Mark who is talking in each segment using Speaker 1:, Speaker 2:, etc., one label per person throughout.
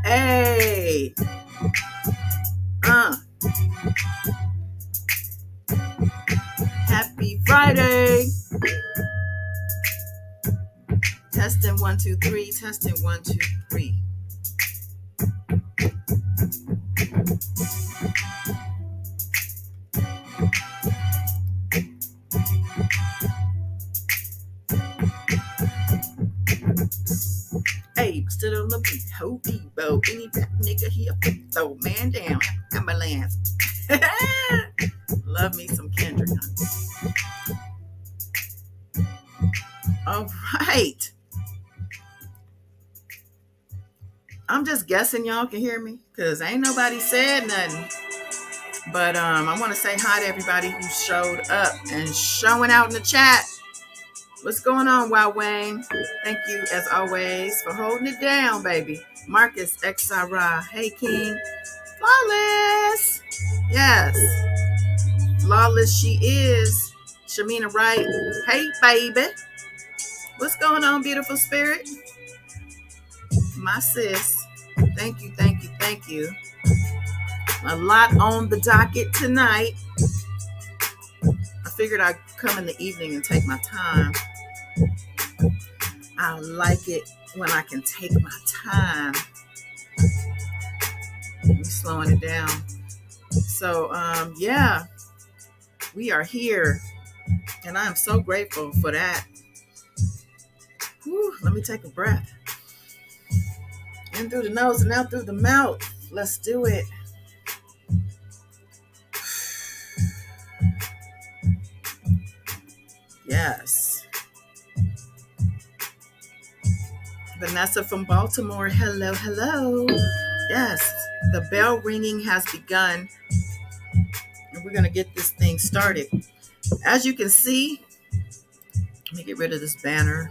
Speaker 1: Hey, uh, happy Friday. Testing 1, 2, 3. Testing 1, 2, 3. Hey, still on the beat. Ho Debo. Any rap nigga here. Throw man down. Ambulance. Love me some Kendrick. All right. I'm just guessing y'all can hear me because ain't nobody said nothing. But I want to say hi to everybody who showed up and showing out in the chat. What's going on, Wow Wayne? Thank you, as always, for holding it down, baby. Marcus XRI. Hey, King. Flawless. Yes. Flawless she is. Shamina Wright. Hey, baby. What's going on, beautiful spirit? My sis. Thank you, thank you, thank you. A lot on the docket tonight. I figured I'd come in the evening and take my time. I like it when I can take my time. I'm slowing it down. So, yeah, we are here, and I am so grateful for that. Whew, let me take a breath. In through the nose and out through the mouth. Let's do it. Vanessa from Baltimore. Hello, hello. Yes, the bell ringing has begun, and we're going to get this thing started. As you can see, let me get rid of this banner.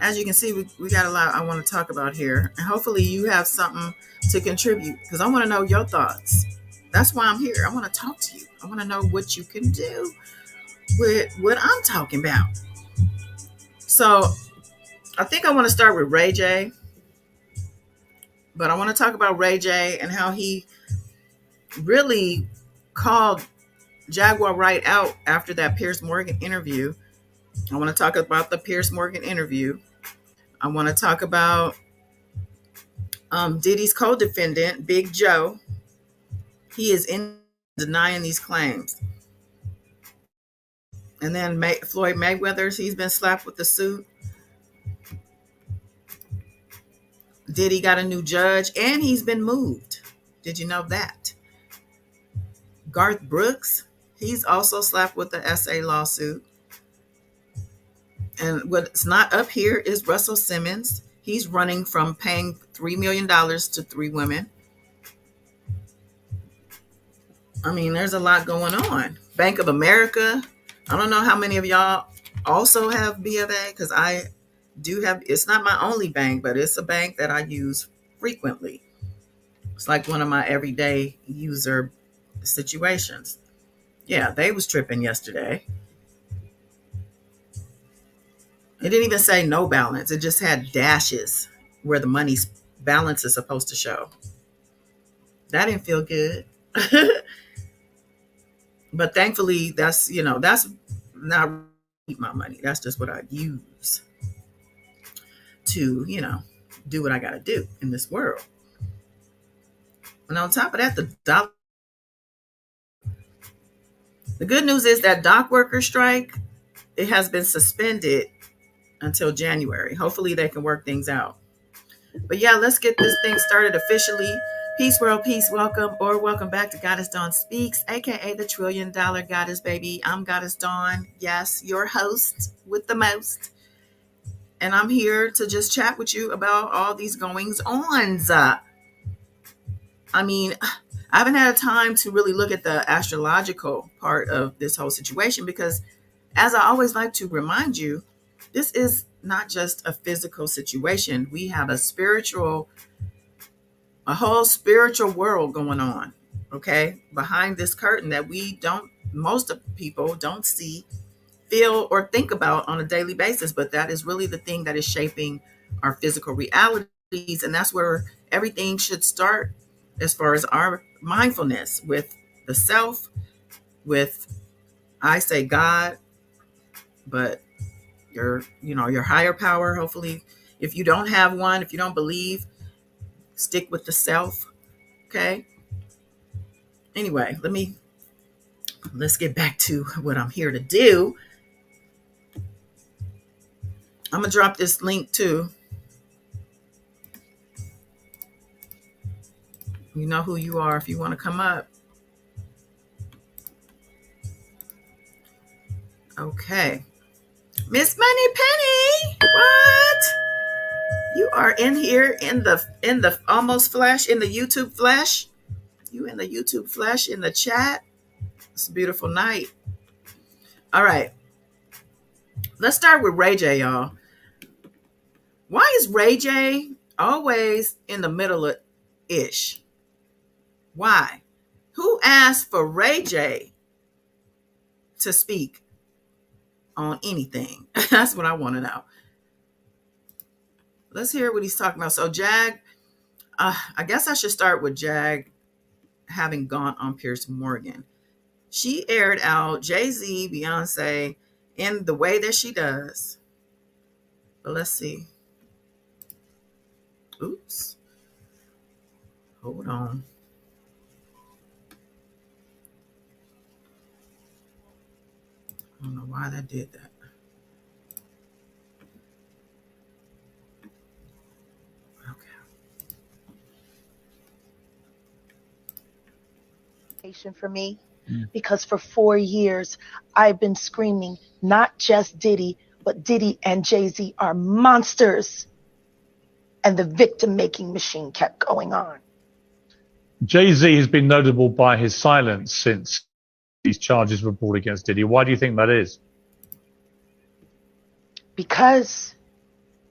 Speaker 1: As you can see, we got a lot I want to talk about here. And hopefully you have something to contribute, because I want to know your thoughts. That's why I'm here. I want to talk to you. I want to know what you can do with what I'm talking about. So I think I want to start with Ray J. But I want to talk about Ray J and how he really called Jaguar Wright out after that Piers Morgan interview. I want to talk about the Piers Morgan interview. I want to talk about Diddy's co-defendant, Big Joe. He is in denying these claims. And then Floyd Mayweather's, he's been slapped with the suit. Diddy got a new judge, and he's been moved. Did you know that? Garth Brooks, he's also slapped with the SA lawsuit. And what's not up here is Russell Simmons. He's running from paying $3 million to 3 women. I mean, there's a lot going on. Bank of America. I don't know how many of y'all also have BofA, because I do have. It's not my only bank, but it's a bank that I use frequently. It's like one of my everyday user situations. Yeah, they was tripping yesterday. It didn't even say no balance. It just had dashes where the money's balance is supposed to show. That didn't feel good. But thankfully, that's not my money. That's just what I use to, do what I got to do in this world. And on top of that, the good news is that dock worker strike, it has been suspended until January. Hopefully they can work things out. But yeah, let's get this thing started officially. Peace, world, peace. Welcome back to Goddess Dawn Speaks, aka the $1 trillion goddess, baby. I'm Goddess Dawn. Yes, your host with the most. And I'm here to just chat with you about all these goings ons. I mean, I haven't had time to really look at the astrological part of this whole situation, because as I always like to remind you, this is not just a physical situation. We have a whole spiritual world going on, okay, behind this curtain that most of people don't see, feel, or think about on a daily basis. But that is really the thing that is shaping our physical realities. And that's where everything should start, as far as our mindfulness with the self, with, I say God, but your higher power. Hopefully, if you don't have one, if you don't believe, stick with the self. Okay. Anyway, let's get back to what I'm here to do. I'm gonna drop this link too. You know who you are if you want to come up. Okay. Miss Money Penny, what? You are in here in the almost flesh, in the YouTube flesh. You in the YouTube flesh in the chat. It's a beautiful night. All right. Let's start with Ray J, y'all. Why is Ray J always in the middle of ish? Why? Who asked for Ray J to speak on anything? That's what I want to know. Let's hear what he's talking about. So Jag, I guess I should start with Jag having gone on Piers Morgan. She aired out Jay-Z, Beyonce in the way that she does. But let's see. Oops. Hold on. I don't know why that did that.
Speaker 2: For me, because for 4 years I've been screaming not just Diddy but Diddy and Jay-Z are monsters. And the victim-making machine kept going on.
Speaker 3: Jay-Z has been notable by his silence since these charges were brought against Diddy. Why do you think that is?
Speaker 2: Because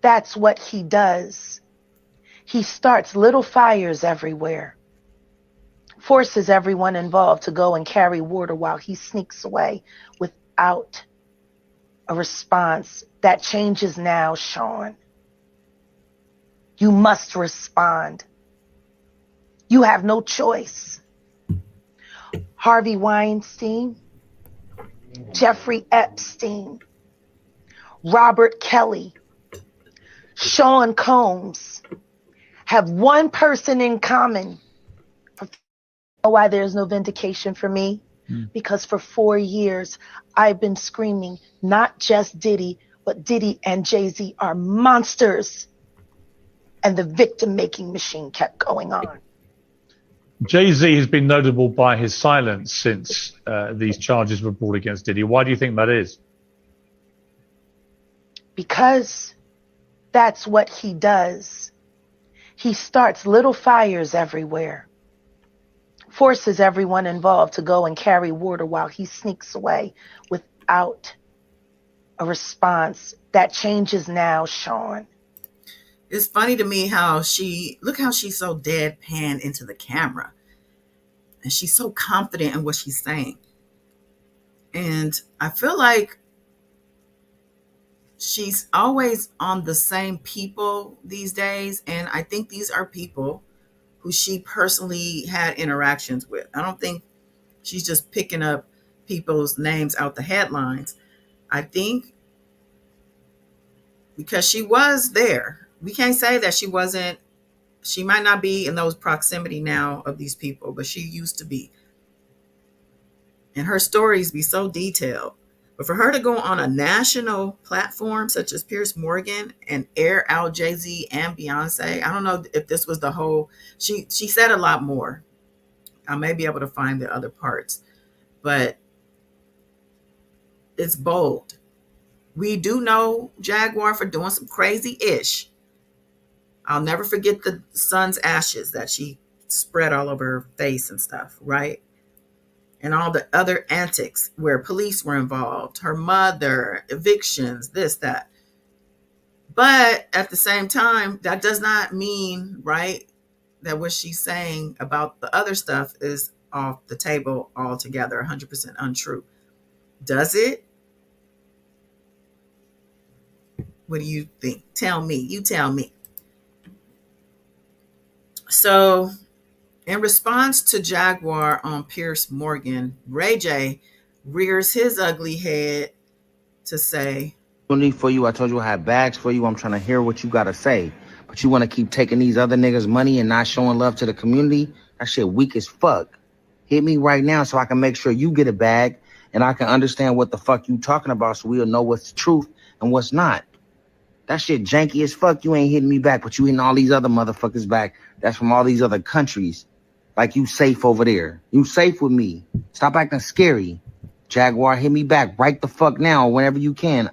Speaker 2: that's what he does. He starts little fires everywhere, forces everyone involved to go and carry water while he sneaks away without a response. That changes now, Sean. You must respond. You have no choice. Harvey Weinstein, Jeffrey Epstein, Robert Kelly, Sean Combs have one person in common. Why there's no vindication for me? Because for 4 years, I've been screaming, not just Diddy, but Diddy and Jay-Z are monsters. And the victim-making machine kept going on.
Speaker 3: Jay-Z has been notable by his silence since these charges were brought against Diddy. Why do you think that is?
Speaker 2: Because that's what he does. He starts little fires everywhere, forces everyone involved to go and carry water while he sneaks away without a response. That changes now, Sean.
Speaker 1: It's funny to me how look how she's so deadpan into the camera. And she's so confident in what she's saying. And I feel like she's always on the same people these days. And I think these are people who she personally had interactions with. I don't think she's just picking up people's names out the headlines. I think because she was there. We can't say that she wasn't. She might not be in those proximity now of these people, but she used to be. And her stories be so detailed. But for her to go on a national platform such as Piers Morgan and air out Jay-Z and Beyonce, I don't know if this was the whole. She said a lot more. I may be able to find the other parts, but it's bold. We do know Jaguar for doing some crazy ish. I'll never forget the son's ashes that she spread all over her face and stuff, right? And all the other antics where police were involved, her mother, evictions, this, that. But at the same time, that does not mean, right, that what she's saying about the other stuff is off the table altogether, 100% untrue. Does it? What do you think? Tell me. You tell me. So, in response to Jaguar on Piers Morgan, Ray J rears his ugly head to say,
Speaker 4: For you, I told you I had bags for you. I'm trying to hear what you gotta say. But you wanna keep taking these other niggas' money and not showing love to the community? That shit weak as fuck. Hit me right now so I can make sure you get a bag and I can understand what the fuck you talking about so we'll know what's the truth and what's not. That shit janky as fuck. You ain't hitting me back, but you hitting all these other motherfuckers back. That's from all these other countries. Like you safe over there. You safe with me. Stop acting scary. Jaguar, hit me back right the fuck now whenever you can.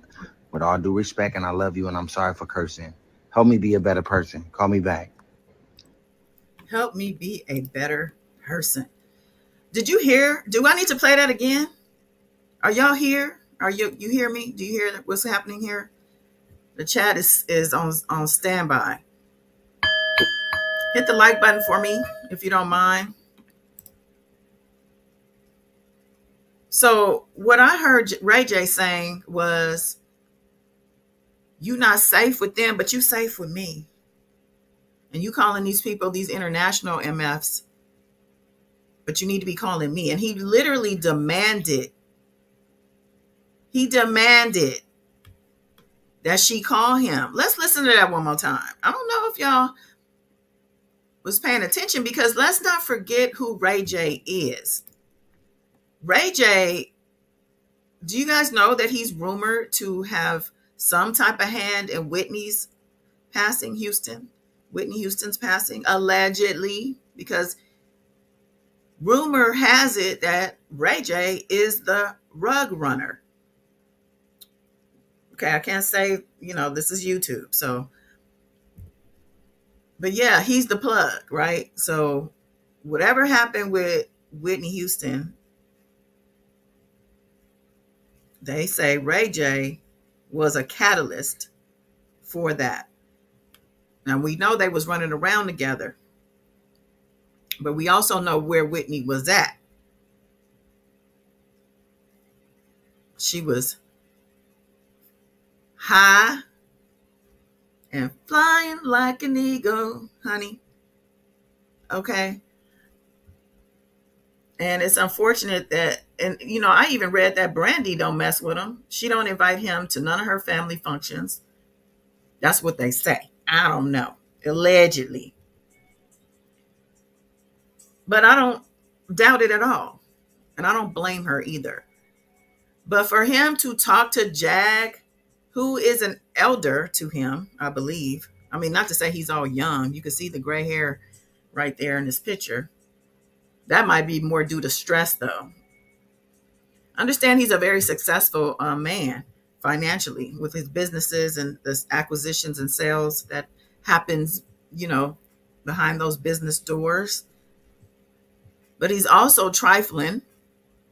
Speaker 4: With all due respect, and I love you, and I'm sorry for cursing. Help me be a better person. Call me back.
Speaker 1: help me be a better person. Did you hear? Do I need to play that again? Are y'all here? Are you hear me? Do you hear what's happening here? The chat is on standby. Hit the like button for me if you don't mind. So what I heard Ray J saying was, you not safe with them, but you safe with me. And you calling these people these international MFs, but you need to be calling me. And he literally demanded that she call him. Let's listen to that one more time. I don't know if y'all was paying attention, because let's not forget who Ray J is. Ray J, do you guys know that he's rumored to have some type of hand in Whitney's passing, Whitney Houston's passing, allegedly, because rumor has it that Ray J is the rug runner. Okay, I can't say, this is YouTube. So, but yeah, he's the plug, right? So, whatever happened with Whitney Houston, they say Ray J was a catalyst for that. Now, we know they was running around together, but we also know where Whitney was at. She was high and flying like an eagle, honey. Okay. And it's unfortunate that, and I even read that Brandy don't mess with him. She don't invite him to none of her family functions. That's what they say. I don't know. Allegedly. But I don't doubt it at all. And I don't blame her either. But for him to talk to Jag, who is an elder to him, I believe. I mean, not to say he's all young. You can see the gray hair right there in this picture. That might be more due to stress, though. Understand he's a very successful man financially with his businesses and the acquisitions and sales that happens, behind those business doors. But he's also trifling.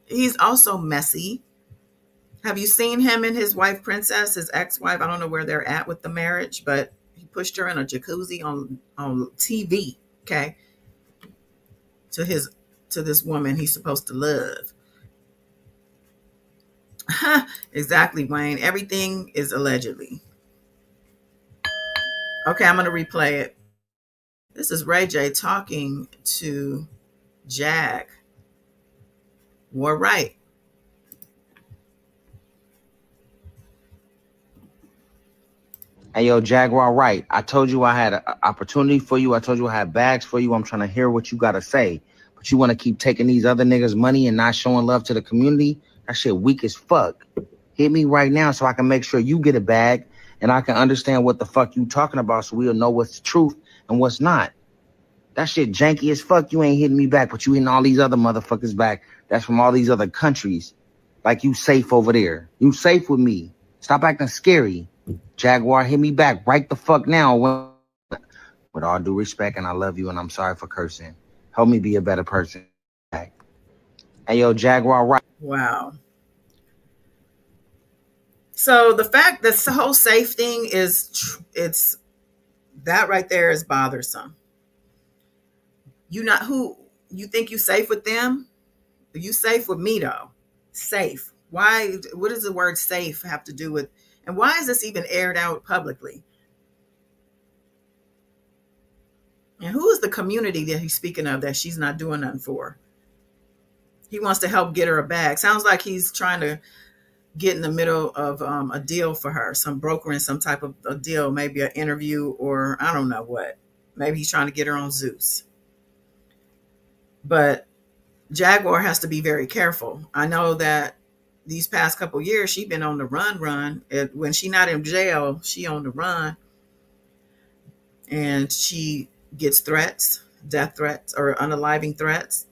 Speaker 1: He's also messy. Have you seen him and his wife, Princess, his ex-wife? I don't know where they're at with the marriage, but he pushed her in a jacuzzi on TV, okay, to this woman he's supposed to love. Exactly, Wayne. Everything is allegedly. Okay, I'm going to replay it. This is Ray J talking to Jaguar Wright.
Speaker 4: Hey, yo, Jaguar Wright, I told you I had an opportunity for you. I told you I had bags for you. I'm trying to hear what you got to say. But you want to keep taking these other niggas' money and not showing love to the community? That shit weak as fuck. Hit me right now so I can make sure you get a bag and I can understand what the fuck you talking about so we'll know what's the truth and what's not. That shit janky as fuck. You ain't hitting me back, but you hitting all these other motherfuckers back. That's from all these other countries. Like you safe over there. You safe with me. Stop acting scary. Jaguar, hit me back right the fuck now. With all due respect, and I love you, and I'm sorry for cursing. Help me be a better person. Hey, yo, Jaguar Wright.
Speaker 1: Wow. So the fact that the whole safe thing it's that right there is bothersome. You think you safe with them? You safe with me though? Safe. Why? What does the word safe have to do with? And why is this even aired out publicly? And who is the community that he's speaking of that she's not doing nothing for? He wants to help get her a bag. Sounds like he's trying to get in the middle of a deal for her, some brokering some type of a deal, maybe an interview or I don't know what. Maybe he's trying to get her on Zeus. But Jaguar has to be very careful. I know that these past couple years, she's been on the run. When she's not in jail, she on the run. And she gets threats, death threats, or unaliving threats.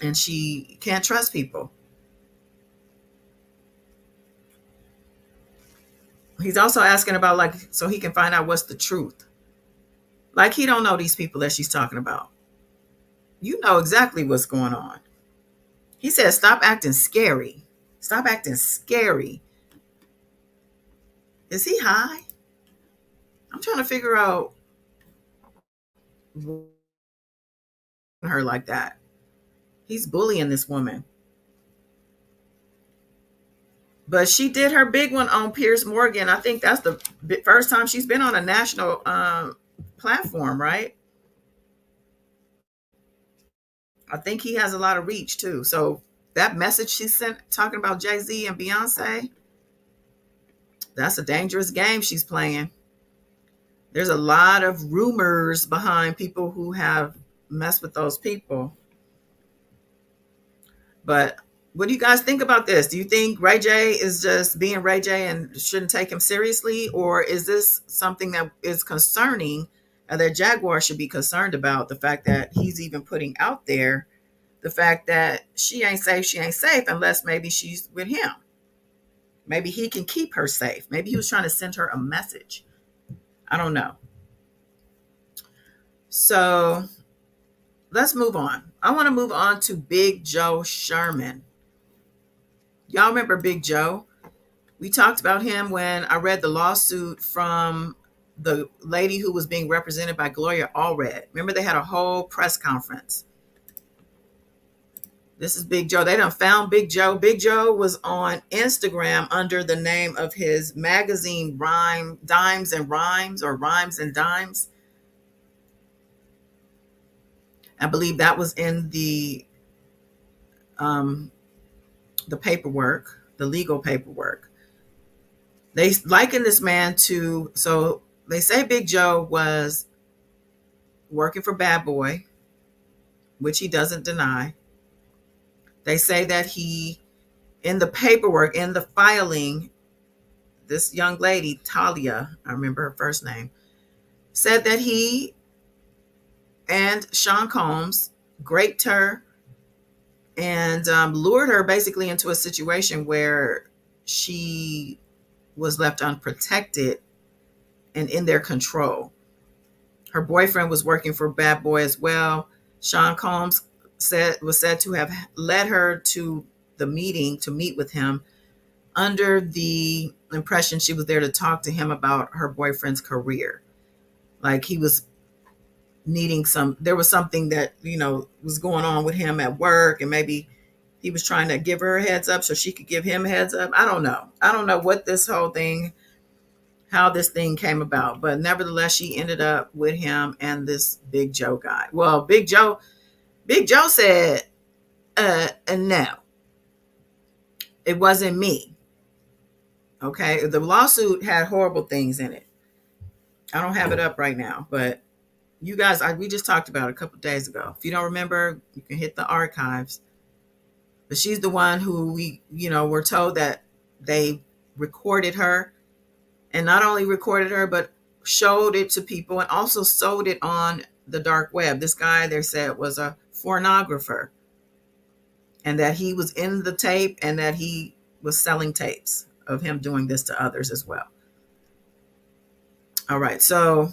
Speaker 1: And she can't trust people. He's also asking about so he can find out what's the truth. Like he don't know these people that she's talking about. You know exactly what's going on. He says, stop acting scary. Stop acting scary. Is he high? I'm trying to figure out her like that. He's bullying this woman. But she did her big one on Piers Morgan. I think that's the first time she's been on a national platform, right? I think he has a lot of reach too. So that message she sent talking about Jay-Z and Beyonce, that's a dangerous game she's playing. There's a lot of rumors behind people who have messed with those people. But what do you guys think about this? Do you think Ray J is just being Ray J and shouldn't take him seriously? Or is this something that is concerning that Jaguar should be concerned about? The fact that he's even putting out there the fact that she ain't safe unless maybe she's with him. Maybe he can keep her safe. Maybe he was trying to send her a message. I don't know. So let's move on. I want to move on to Big Joe Sherman. Y'all remember Big Joe? We talked about him when I read the lawsuit from the lady who was being represented by Gloria Allred. Remember, they had a whole press conference. This is Big Joe. They done found Big Joe. Big Joe was on Instagram under the name of his magazine Dimes and Rhymes, or Rhymes and Dimes. I believe that was in the paperwork, the legal paperwork. They liken this man to, so they say Big Joe was working for Bad Boy, which he doesn't deny. They say that he, in the paperwork, in the filing, this young lady, Talia, I remember her first name, said that he and Sean Combs graped her and lured her basically into a situation where she was left unprotected and in their control. Her boyfriend was working for Bad Boy as well. Sean Combs was said to have led her to the meeting to meet with him under the impression she was there to talk to him about her boyfriend's career. Like he was needing there was something that, was going on with him at work, and maybe he was trying to give her a heads up so she could give him a heads up. I don't know what this whole thing, how this thing came about, but nevertheless, she ended up with him and this Big Joe guy. Well, Big Joe said, no, it wasn't me. Okay. The lawsuit had horrible things in it. I don't have it up right now, but you guys, we just talked about it a couple of days ago. If you don't remember, you can hit the archives. But she's the one who we, were told that they recorded her, and not only recorded her, but showed it to people and also sold it on the dark web. This guy, they said, was a pornographer, and that he was in the tape and that he was selling tapes of him doing this to others as well. All right, so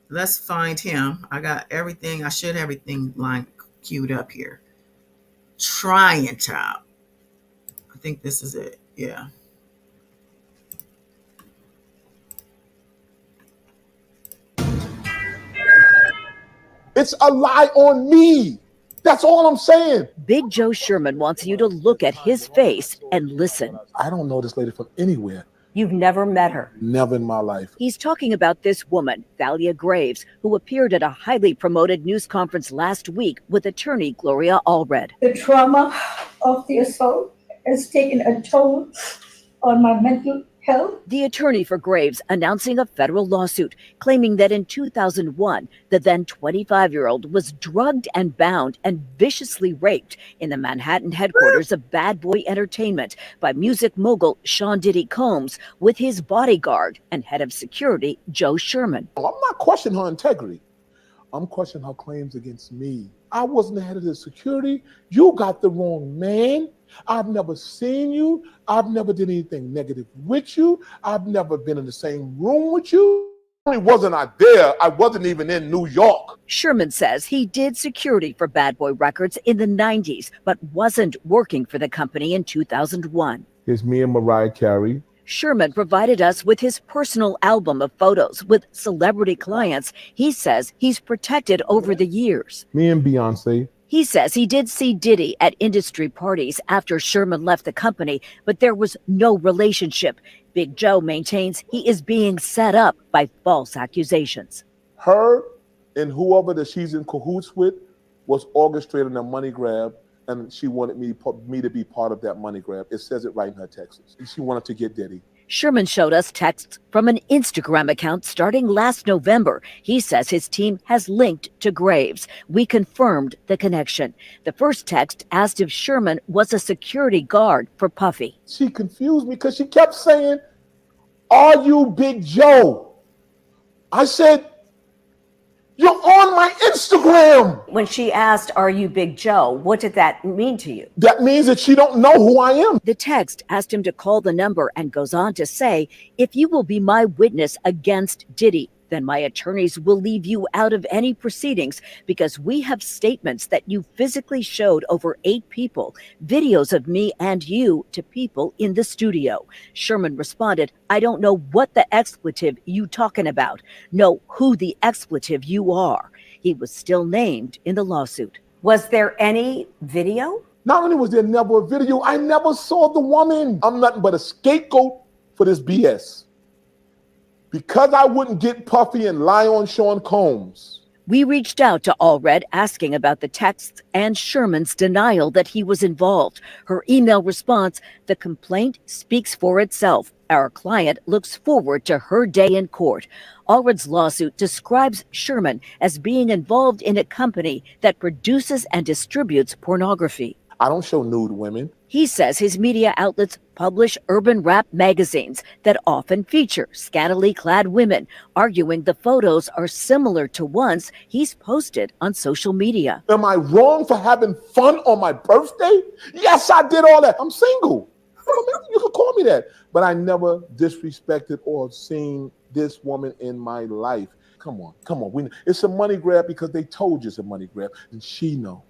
Speaker 1: let's find him. I got everything. I should have everything line queued up here. Trying child. I think this is it. Yeah.
Speaker 5: It's a lie on me. That's all I'm saying.
Speaker 6: Big Joe Sherman wants you to look at his face and listen.
Speaker 5: I don't know this lady from anywhere.
Speaker 6: You've never met her?
Speaker 5: Never in my life.
Speaker 6: He's talking about this woman, Thalia Graves, who appeared at a highly promoted news conference last week with attorney Gloria Allred.
Speaker 7: The trauma of the assault has taken a toll on my mental health.
Speaker 6: The attorney for Graves announcing a federal lawsuit claiming that in 2001, the then 25-year-old was drugged and bound and viciously raped in the Manhattan headquarters of Bad Boy Entertainment by music mogul Sean Diddy Combs with his bodyguard and head of security Joe Sherman.
Speaker 5: I'm not questioning her integrity. I'm questioning her claims against me. I wasn't the head of the security. You got the wrong man. I've never seen you. I've never did anything negative with you. I've never been in the same room with you. Not only wasn't I there, I wasn't even in New York.
Speaker 6: Sherman says he did security for Bad Boy Records in the 90s, but wasn't working for the company in 2001.
Speaker 5: It's me and Mariah Carey.
Speaker 6: Sherman provided us with his personal album of photos with celebrity clients he says he's protected over the years.
Speaker 5: Me and Beyonce.
Speaker 6: He says he did see Diddy at industry parties after Sherman left the company, but there was no relationship. Big Joe maintains he is being set up by false accusations.
Speaker 5: Her and whoever that she's in cahoots with was orchestrating a money grab, and she wanted me to be part of that money grab. It says it right in her texts. She wanted to get Diddy.
Speaker 6: Sherman showed us texts from an Instagram account starting last November. He says his team has linked to Graves. We confirmed the connection. The first text asked if Sherman was a security guard for Puffy.
Speaker 5: She confused me because she kept saying, "Are you Big Joe?" I said, You're on my Instagram.
Speaker 8: When she asked, "Are you Big Joe?" what did that mean to you?
Speaker 5: That means that she don't know who I am.
Speaker 6: The text asked him to call the number and goes on to say, "If you will be my witness against Diddy, then my attorneys will leave you out of any proceedings because we have statements that you physically showed over 8 people, videos of me and you to people in the studio." Sherman responded, "I don't know what the expletive you talking about. Know who the expletive you are." He was still named in the lawsuit.
Speaker 8: Was there any video?
Speaker 5: Not only was there never a video, I never saw the woman. I'm nothing but a scapegoat for this BS. Because I wouldn't get puffy and lie on Sean Combs.
Speaker 6: We reached out to Allred asking about the texts and Sherman's denial that he was involved. Her email response, "The complaint speaks for itself. Our client looks forward to her day in court." Allred's lawsuit describes Sherman as being involved in a company that produces and distributes pornography.
Speaker 5: I don't show nude women.
Speaker 6: He says his media outlets publish urban rap magazines that often feature scantily clad women, arguing the photos are similar to ones he's posted on social media.
Speaker 5: Am I wrong for having fun on my birthday? Yes, I did all that. I'm single. You can call me that. But I never disrespected or seen this woman in my life. Come on. It's a money grab because they told you it's a money grab. And she know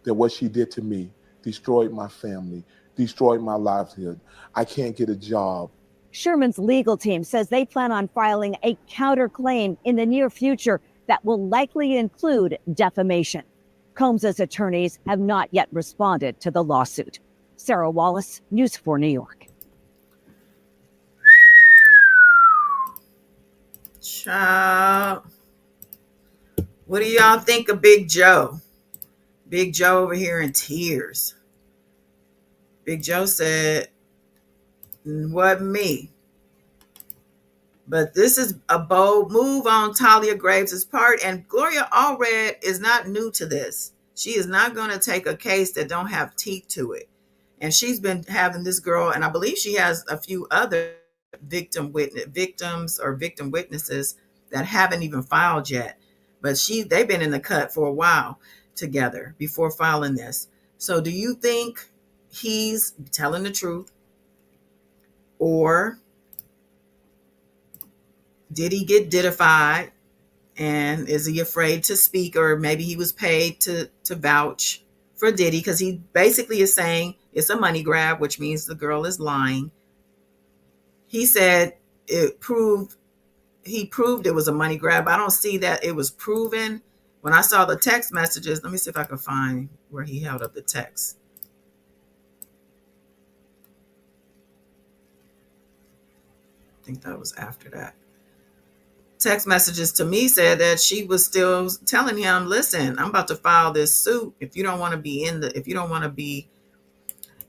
Speaker 5: that what she did to me destroyed my family, destroyed my livelihood. I can't get a job.
Speaker 9: Sherman's legal team says they plan on filing a counterclaim in the near future that will likely include defamation. Combs's attorneys have not yet responded to the lawsuit. Sarah Wallace, News 4 New York.
Speaker 1: Child. What do y'all think of Big Joe? Big Joe over here in tears. Big Joe said, "Wasn't me." But this is a bold move on Talia Graves' part, and Gloria Allred is not new to this. She is not going to take a case that don't have teeth to it. And she's been having this girl, and I believe she has a few other victims or victim witnesses that haven't even filed yet. But they've been in the cut for a while together before filing this. So do you think he's telling the truth, or did he get diddified and is he afraid to speak, or maybe he was paid to vouch for Diddy? Because he basically is saying it's a money grab, which means the girl is lying. He said he proved it was a money grab. I don't see that it was proven. When I saw the text messages, let me see if I can find where he held up the text. I think that was after that. Text messages to me said that she was still telling him, "Listen, I'm about to file this suit. If you don't want to be,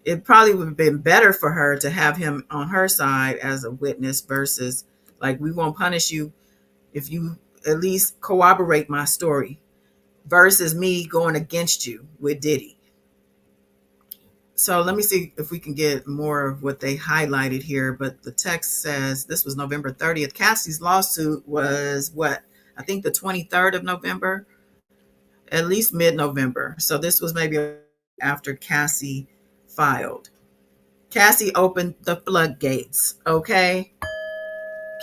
Speaker 1: it probably would have been better for her to have him on her side as a witness versus like, we won't punish you if you at least corroborate my story versus me going against you with Diddy." So let me see if we can get more of what they highlighted here. But the text says this was November 30th. Cassie's lawsuit was I think the 23rd of November, at least mid-November. So this was maybe after Cassie filed. Cassie opened the floodgates, okay?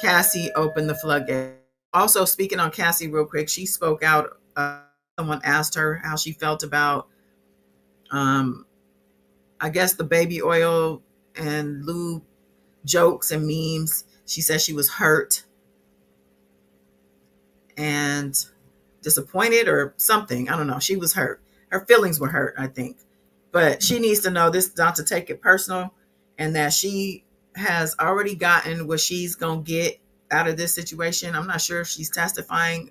Speaker 1: Cassie opened the floodgates. Also, speaking on Cassie real quick, she spoke out. Someone asked her how she felt about I guess the baby oil and lube jokes and memes. She said she was hurt and disappointed or something. I don't know. She was hurt. Her feelings were hurt, I think. But she needs to know this, not to take it personal, and that she has already gotten what she's going to get out of this situation. I'm not sure if she's testifying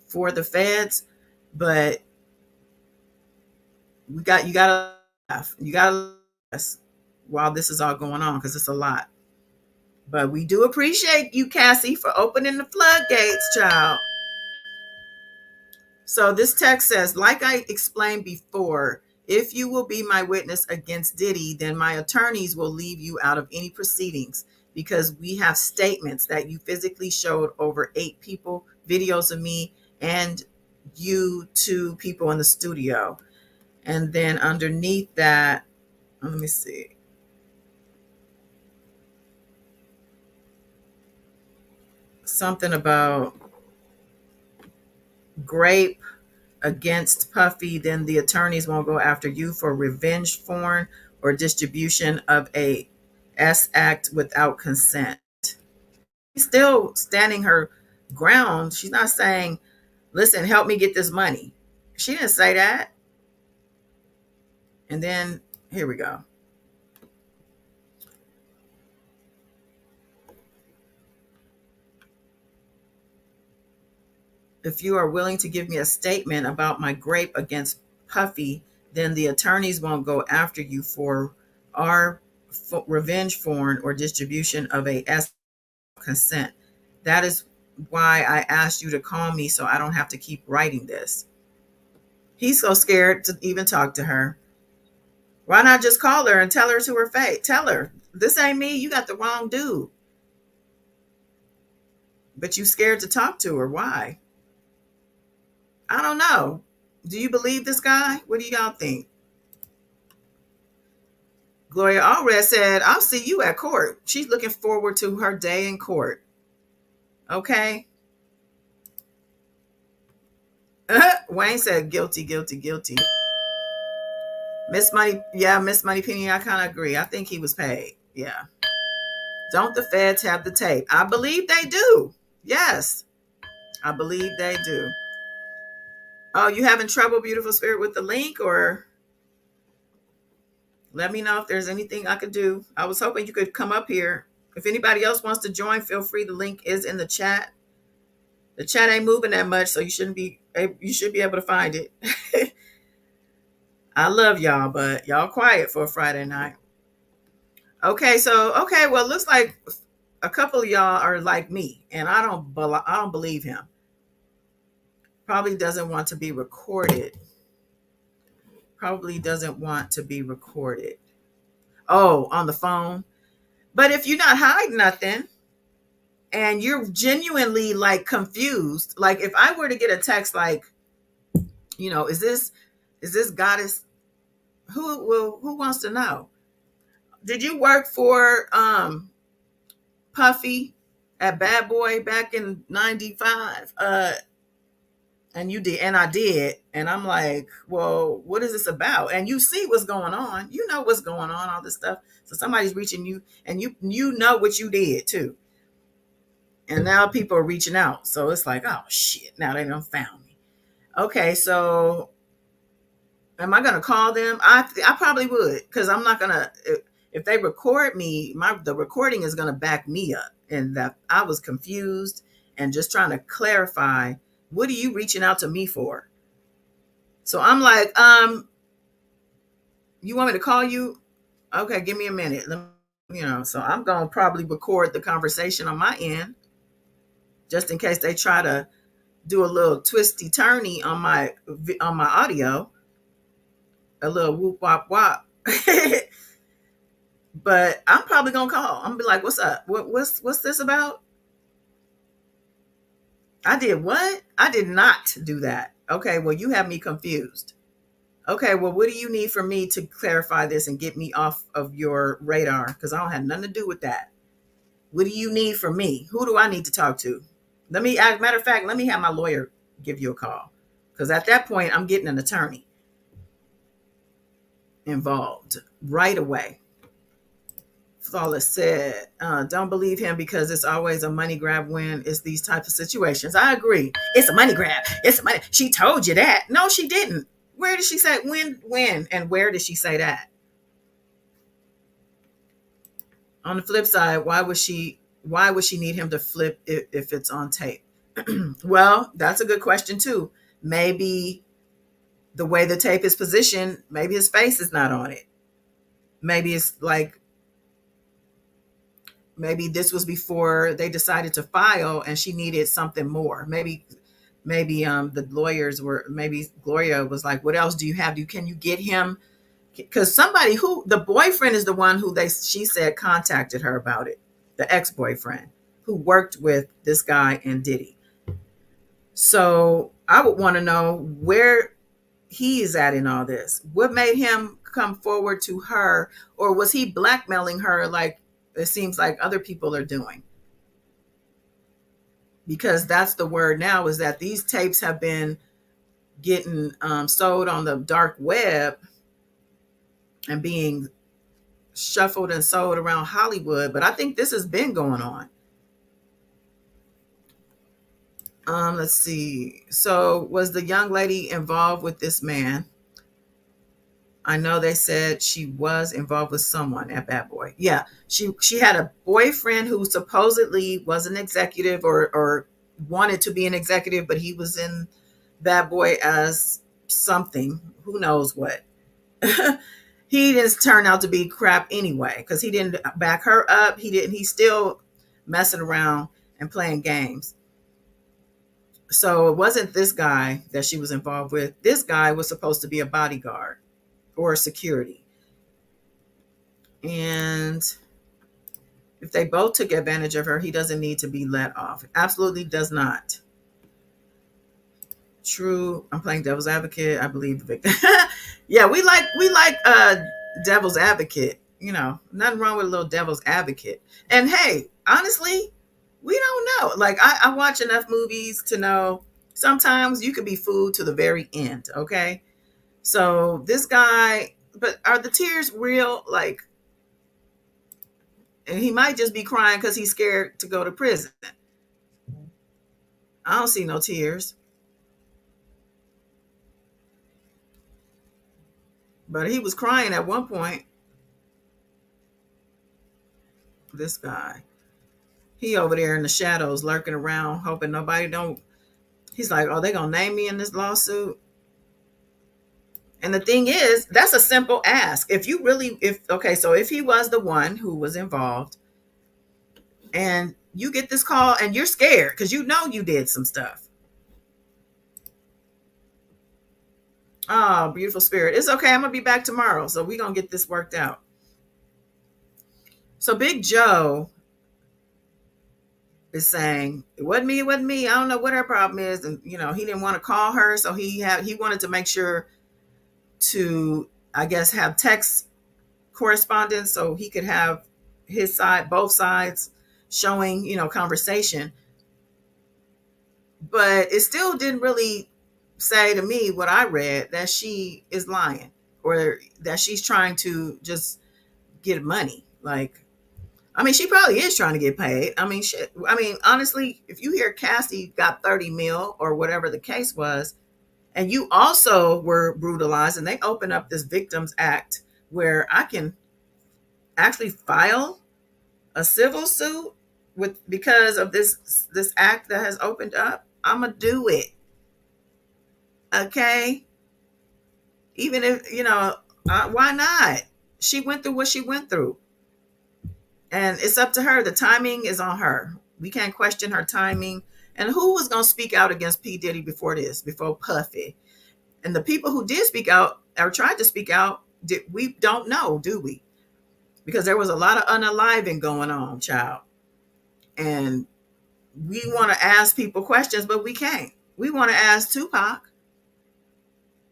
Speaker 1: for the feds, but you got to laugh while this is all going on, because it's a lot. But we do appreciate you, Cassie, for opening the floodgates, child. So this text says, like I explained before, if you will be my witness against Diddy, then my attorneys will leave you out of any proceedings because we have statements that you physically showed over 8 people, videos of me and you two people in the studio. And then underneath that, let me see. Something about Grape against Puffy, then the attorneys won't go after you for revenge porn or distribution of a S act without consent. She's still standing her ground. She's not saying, listen, help me get this money. She didn't say that. And then here we go. If you are willing to give me a statement about my Grape against Puffy, then the attorneys won't go after you for our revenge porn or distribution of a S consent. That is why I asked you to call me so I don't have to keep writing this. He's so scared to even talk to her. Why not just call her and tell her to her face? Tell her, this ain't me. You got the wrong dude. But you scared to talk to her. Why? I don't know. Do you believe this guy? What do y'all think? Gloria Allred said, I'll see you at court. She's looking forward to her day in court. Okay. Wayne said guilty, guilty, guilty. Miss Money Penny, I kind of agree. I think he was paid. Yeah. Don't the feds have the tape? I believe they do. Yes. I believe they do. Oh, you having trouble, beautiful spirit, with the link? Or let me know if there's anything I could do. I was hoping you could come up here. If anybody else wants to join, feel free. The link is in the chat. The chat ain't moving that much, so you should be able to find it. I love y'all, but y'all quiet for a Friday night. Okay, well, it looks like a couple of y'all are like me, and I don't believe him. Probably doesn't want to be recorded. Oh, on the phone. But if you're not hiding nothing and you're genuinely like confused, like if I were to get a text like, is this goddess? Who wants to know? Did you work for Puffy at Bad Boy back in 95? And you did, and I did. And I'm like, well, what is this about? And you see what's going on. You know what's going on, all this stuff. So somebody's reaching you, and you know what you did too. And now people are reaching out. So it's like, oh shit, now they done found me. Okay, so am I gonna call them? I probably would, because I'm not gonna, if they record me, the recording is gonna back me up, and that I was confused and just trying to clarify. What are you reaching out to me for? So I'm like, you want me to call you? Okay, give me a minute. So I'm going to probably record the conversation on my end, just in case they try to do a little twisty turny on my audio, a little whoop wop wop. But I'm probably going to call. I'm going to be like, what's up? What's this about? I did what? I did not do that. Okay, well, you have me confused. Okay, well, what do you need from me to clarify this and get me off of your radar? Because I don't have nothing to do with that. What do you need from me? Who do I need to talk to? Matter of fact, let me have my lawyer give you a call. Because at that point, I'm getting an attorney involved right away. Flawless said, don't believe him because it's always a money grab when it's these types of situations. I agree. It's a money grab. She told you that. No, she didn't. Where did she say when and where did she say that? On the flip side, why would she need him to flip if it's on tape? Well, that's a good question too. Maybe the way the tape is positioned, maybe his face is not on it. Maybe it's like, maybe this was before they decided to file and she needed something more. Maybe the lawyers were, maybe Gloria was like, what else do you have? Can you get him? Because somebody the boyfriend is the one she said contacted her about it. The ex-boyfriend who worked with this guy and Diddy. So I would want to know where he is at in all this. What made him come forward to her, or was he blackmailing her like it seems like other people are doing? Because that's the word now, is that these tapes have been getting sold on the dark web and being shuffled and sold around Hollywood. But I think this has been going on. Let's see. So was the young lady involved with this man? I know they said she was involved with someone at Bad Boy. Yeah, she had a boyfriend who supposedly was an executive or wanted to be an executive, but he was in Bad Boy as something. Who knows what? He didn't turn out to be crap anyway, because he didn't back her up. He's still messing around and playing games. So it wasn't this guy that she was involved with. This guy was supposed to be a bodyguard or security. And if they both took advantage of her, he doesn't need to be let off. Absolutely does not. True. I'm playing devil's advocate. I believe the victim. Yeah, we like devil's advocate. You know, nothing wrong with a little devil's advocate. And hey, honestly, we don't know. Like I watch enough movies to know sometimes you could be fooled to the very end. Okay. So this guy, but are the tears real? Like, and he might just be crying because he's scared to go to prison. I don't see no tears. But he was crying at one point. This guy. He over there in the shadows lurking around, hoping nobody don't. He's like, oh, they gonna name me in this lawsuit? And the thing is, that's a simple ask. If he was the one who was involved, and you get this call and you're scared because you know you did some stuff. Oh, beautiful spirit. It's okay. I'm going to be back tomorrow. So we're going to get this worked out. So Big Joe is saying, it wasn't me. I don't know what her problem is. And, he didn't want to call her. So he wanted to make sure to, I guess, have text correspondence so he could have his side, both sides showing, conversation. But it still didn't really say to me what I read, that she is lying or that she's trying to just get money. Like, I mean, she probably is trying to get paid. I mean, shit. I mean, honestly, if you hear Cassie got 30 mil or whatever the case was, and you also were brutalized, and they open up this Victims Act where I can actually file a civil suit because of this act that has opened up, I'm gonna do it. Okay, even if why not? She went through what she went through, and it's up to her. The timing is on her. We can't question her timing. And who was going to speak out against P. Diddy before Puffy? And the people who did speak out or tried to speak out, we don't know, do we? Because there was a lot of unaliving going on, child. And we want to ask people questions, but we can't. We want to ask Tupac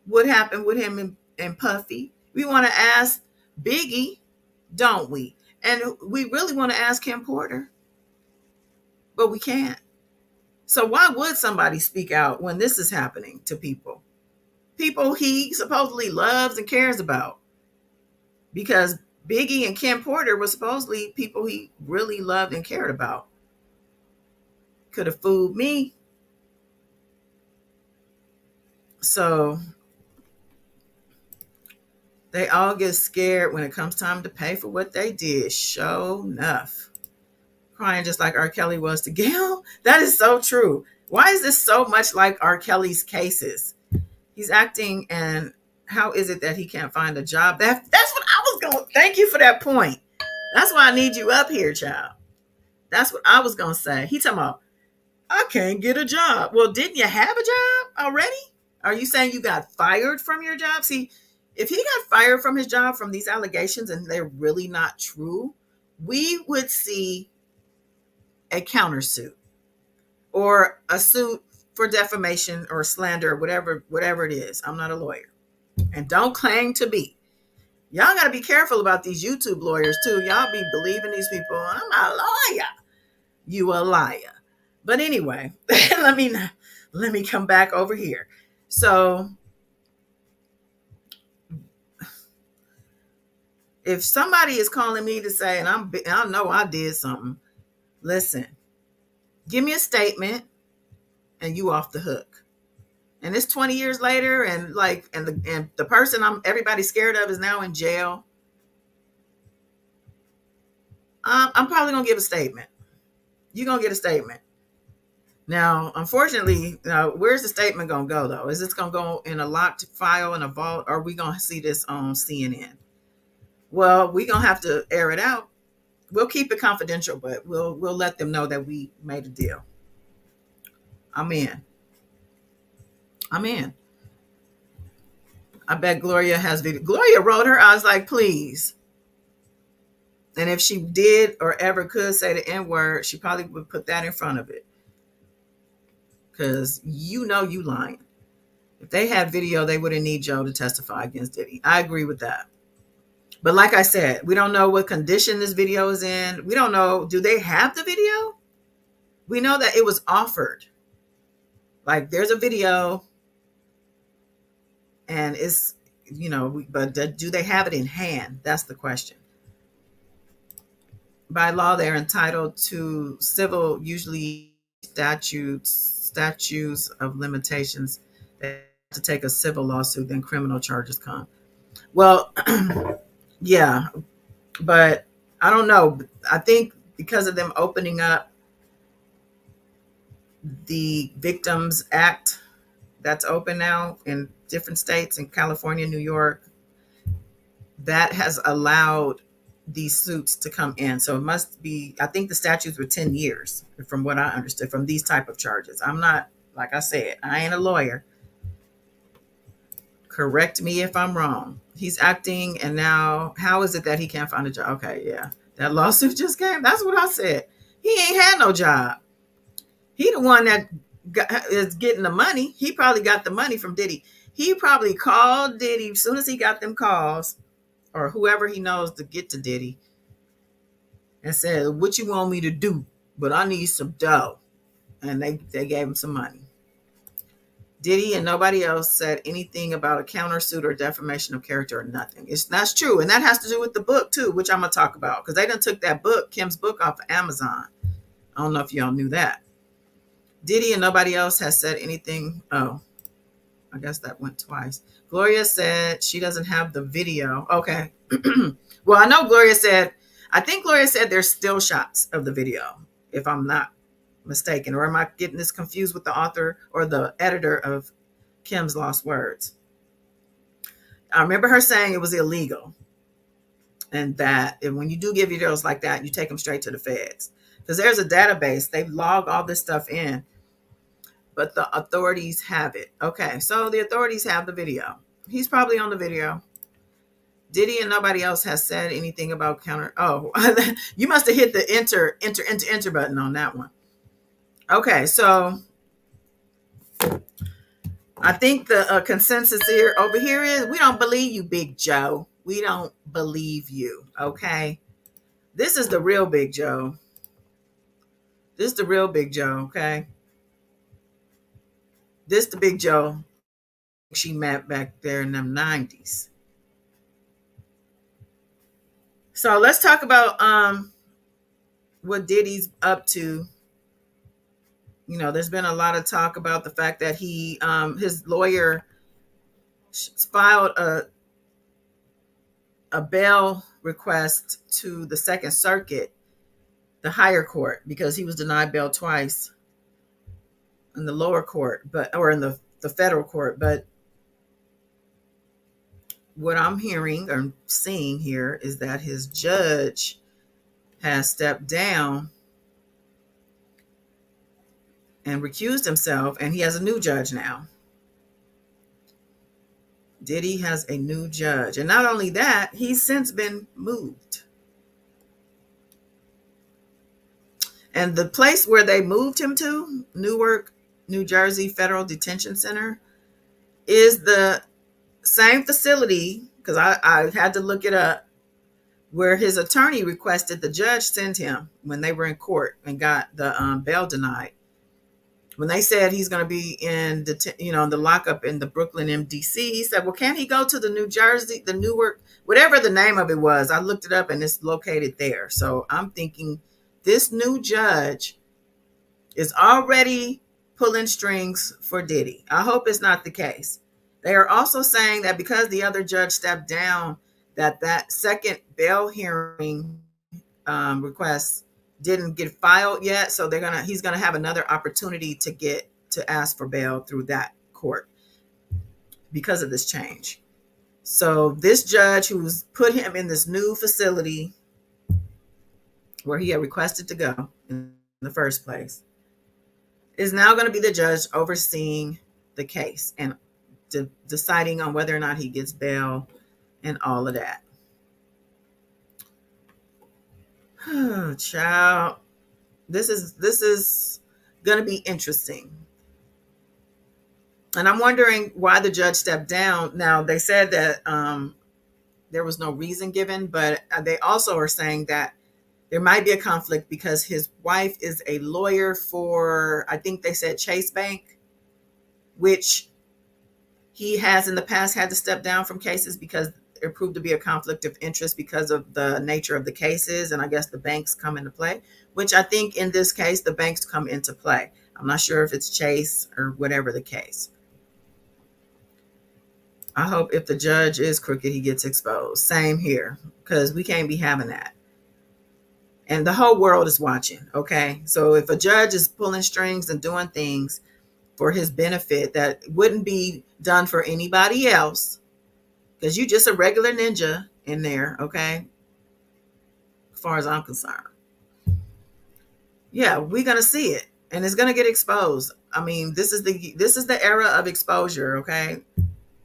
Speaker 1: what happened with him and Puffy. We want to ask Biggie, don't we? And we really want to ask Kim Porter, but we can't. So why would somebody speak out when this is happening to people he supposedly loves and cares about? Because Biggie and Kim Porter were supposedly people he really loved and cared about. Could have fooled me. So they all get scared when it comes time to pay for what they did. Sure enough. Crying just like R. Kelly was to Gail. That is so true. Why is this so much like R. Kelly's cases? He's acting, and how is it that he can't find a job? That's what I was going to, thank you for that point. That's why I need you up here, child. That's what I was going to say. He talking about, I can't get a job. Well, didn't you have a job already? Are you saying you got fired from your job? See, if he got fired from his job from these allegations and they're really not true, we would see a countersuit or a suit for defamation or slander or whatever it is. I'm not a lawyer, and don't claim to be. Y'all got to be careful about these YouTube lawyers too. Y'all be believing these people. I'm not a lawyer. You a liar. But anyway, let me come back over here. So if somebody is calling me to say, and I know I did something, listen, give me a statement and you off the hook. And it's 20 years later, and the person everybody's scared of is now in jail. I'm probably gonna give a statement. You're gonna get a statement. Now, unfortunately, where's the statement gonna go though? Is this gonna go in a locked file in a vault, or are we gonna see this on CNN? Well, we're gonna have to air it out. We'll keep it confidential, but we'll let them know that we made a deal. I'm in. I bet Gloria has video. Gloria wrote her. I was like, please. And if she did or ever could say the N-word, she probably would put that in front of it. Because you lying. If they had video, they wouldn't need Joe to testify against Diddy. I agree with that. But like I said, we don't know what condition this video is in. We don't know. Do they have the video? We know that it was offered. Like there's a video and it's, but do they have it in hand? That's the question. By law, they're entitled to civil, usually statutes of limitations. They have to take a civil lawsuit, then criminal charges come. Well, yeah, but I don't know. I think because of them opening up the Victims Act that's open now in different states, in California, New York, that has allowed these suits to come in. So it must be, I think the statutes were 10 years from what I understood from these type of charges. I'm not, like I said, I ain't a lawyer. Correct me if I'm wrong. He's acting, and now how is it that he can't find a job? Okay, yeah. That lawsuit just came. That's what I said. He ain't had no job. He the one that is getting the money. He probably got the money from Diddy. He probably called Diddy as soon as he got them calls, or whoever he knows to get to Diddy, and said, what you want me to do? But I need some dough. And they gave him some money. Diddy and nobody else said anything about a countersuit or defamation of character or nothing. That's true. And that has to do with the book too, which I'm going to talk about. Because they done took that book, Kim's book, off of Amazon. I don't know if y'all knew that. Diddy and nobody else has said anything. Oh, I guess that went twice. Gloria said she doesn't have the video. Okay. Well, I know I think Gloria said there's still shots of the video, if I'm not mistaken. Or am I getting this confused with the author or the editor of Kim's Lost Words? I remember her saying it was illegal. And that when you do give videos like that, you take them straight to the feds. Because there's a database. They've logged all this stuff in. But the authorities have it. Okay, so the authorities have the video. He's probably on the video. Diddy and nobody else has said anything about counter. Oh, you must have hit the enter button on that one. Okay, so I think the consensus over here is we don't believe you, Big Joe. We don't believe you, okay? This is the real Big Joe. This is the real Big Joe, okay? This the Big Joe she met back there in them 90s. So let's talk about what Diddy's up to. There's been a lot of talk about the fact that he his lawyer filed a bail request to the Second Circuit, the higher court, because he was denied bail twice in the lower court, or in the federal court. But what I'm hearing or seeing here is that his judge has stepped down and recused himself, and he has a new judge now. Diddy has a new judge. And not only that, he's since been moved. And the place where they moved him to, Newark, New Jersey Federal Detention Center is the same facility, because I had to look it up, where his attorney requested the judge send him when they were in court and got the bail denied. When they said he's going to be in the lockup in the Brooklyn MDC, he said, well, can't he go to the New Jersey, the Newark, whatever the name of it was? I looked it up and it's located there. So I'm thinking this new judge is already pulling strings for Diddy. I hope it's not the case. They are also saying that because the other judge stepped down, that second bail hearing request didn't get filed yet. So he's gonna have another opportunity to ask for bail through that court because of this change. So this judge who's put him in this new facility where he had requested to go in the first place is now going to be the judge overseeing the case and deciding on whether or not he gets bail and all of that. Oh, child, this is going to be interesting. And I'm wondering why the judge stepped down. Now, they said that there was no reason given, but they also are saying that there might be a conflict because his wife is a lawyer for, I think they said Chase Bank, which he has in the past had to step down from cases because it proved to be a conflict of interest because of the nature of the cases. And I guess the banks come into play, which I think in this case, the banks come into play. I'm not sure if it's Chase or whatever the case. I hope if the judge is crooked, he gets exposed. Same here, because we can't be having that. And the whole world is watching, okay? So if a judge is pulling strings and doing things for his benefit that wouldn't be done for anybody else, because you're just a regular ninja in there, okay? As far as I'm concerned. Yeah, we're going to see it. And it's going to get exposed. I mean, this is the era of exposure, okay?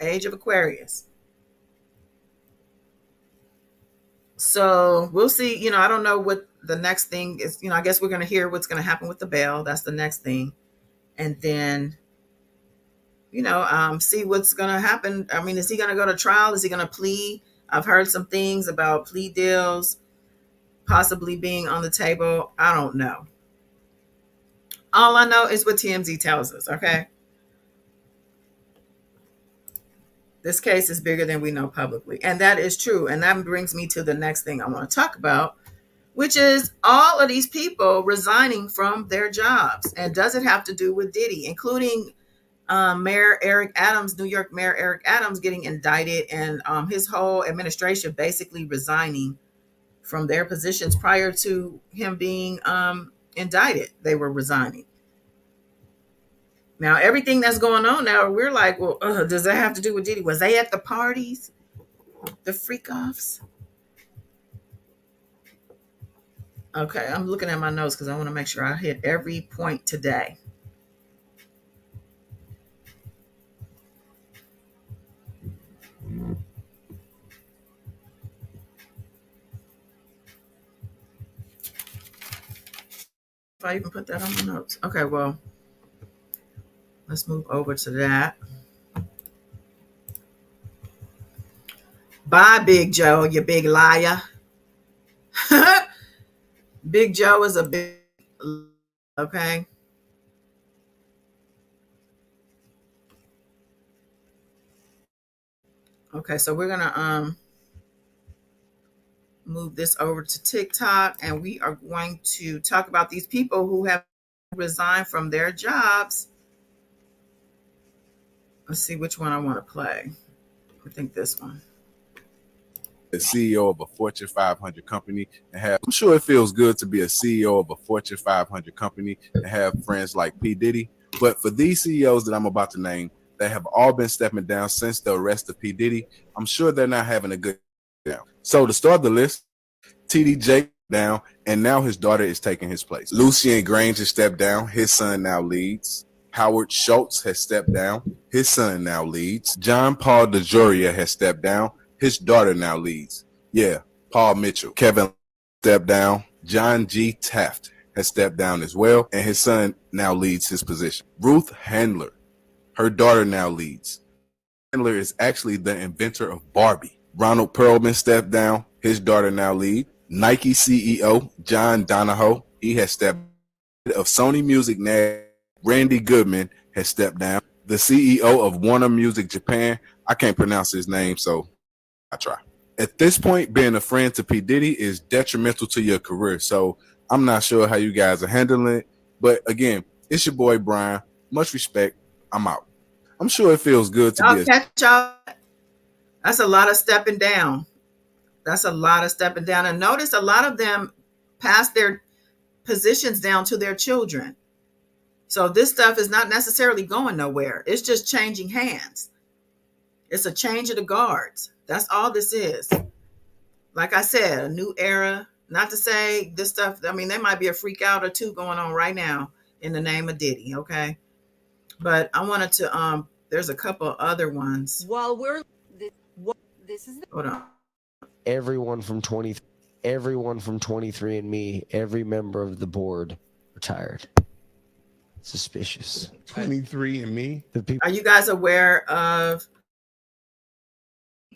Speaker 1: Age of Aquarius. So we'll see. I don't know what the next thing is. I guess we're going to hear what's going to happen with the bail. That's the next thing. And then, see what's going to happen. I mean, is he going to go to trial? Is he going to plead? I've heard some things about plea deals possibly being on the table. I don't know. All I know is what TMZ tells us, okay? This case is bigger than we know publicly. And that is true. And that brings me to the next thing I want to talk about, which is all of these people resigning from their jobs. And does it have to do with Diddy, including Mayor Eric Adams, New York Mayor Eric Adams getting indicted and his whole administration basically resigning from their positions prior to him being indicted. They were resigning. Now, everything that's going on now, we're like, well, does that have to do with Diddy? Was they at the parties? The freak-offs? Okay, I'm looking at my notes because I want to make sure I hit every point today. If I even put that on my notes. Okay, well, let's move over to that. Bye, Big Joe, you big liar. Big Joe is a big, okay? Okay, so we're going to move this over to TikTok, and we are going to talk about these people who have resigned from their jobs. Let's see which one I want to play. I think this one.
Speaker 10: The CEO of a Fortune 500 company and I'm sure it feels good to be a CEO of a Fortune 500 company and have friends like P. Diddy. But for these CEOs that I'm about to name, they have all been stepping down since the arrest of P. Diddy. I'm sure they're not having a good down. So to start the list, TD Jakes down, and now his daughter is taking his place. Lucien Grange has stepped down. His son now leads. Howard Schultz has stepped down. His son now leads. John Paul DeJoria has stepped down. His daughter now leads. Yeah, Paul Mitchell. Kevin stepped down. John G. Taft has stepped down as well, and his son now leads his position. Ruth Handler, her daughter now leads. Handler is actually the inventor of Barbie. Ronald Perlman stepped down. His daughter now leads. Nike CEO John Donahoe, he has stepped down. Of Sony Music now, Randy Goodman has stepped down. The CEO of Warner Music Japan, I can't pronounce his name, so I try. At this point, being a friend to P. Diddy is detrimental to your career. So I'm not sure how you guys are handling it. But again, it's your boy Brian. Much respect. I'm out. I'm sure it feels good to
Speaker 1: Y'all
Speaker 10: be
Speaker 1: catch y'all. That's a lot of stepping down. That's a lot of stepping down. And notice a lot of them pass their positions down to their children. So this stuff is not necessarily going nowhere. It's just changing hands. It's a change of the guards. That's all this is. Like I said, a new era. Not to say this stuff, I mean, there might be a freak out or two going on right now in the name of Diddy, okay? But I wanted to, there's a couple other ones.
Speaker 8: While we're this is
Speaker 1: Hold on.
Speaker 11: Everyone from 23andMe, every member of the board retired. Suspicious.
Speaker 5: 23andMe?
Speaker 11: The people.
Speaker 1: Are you guys aware of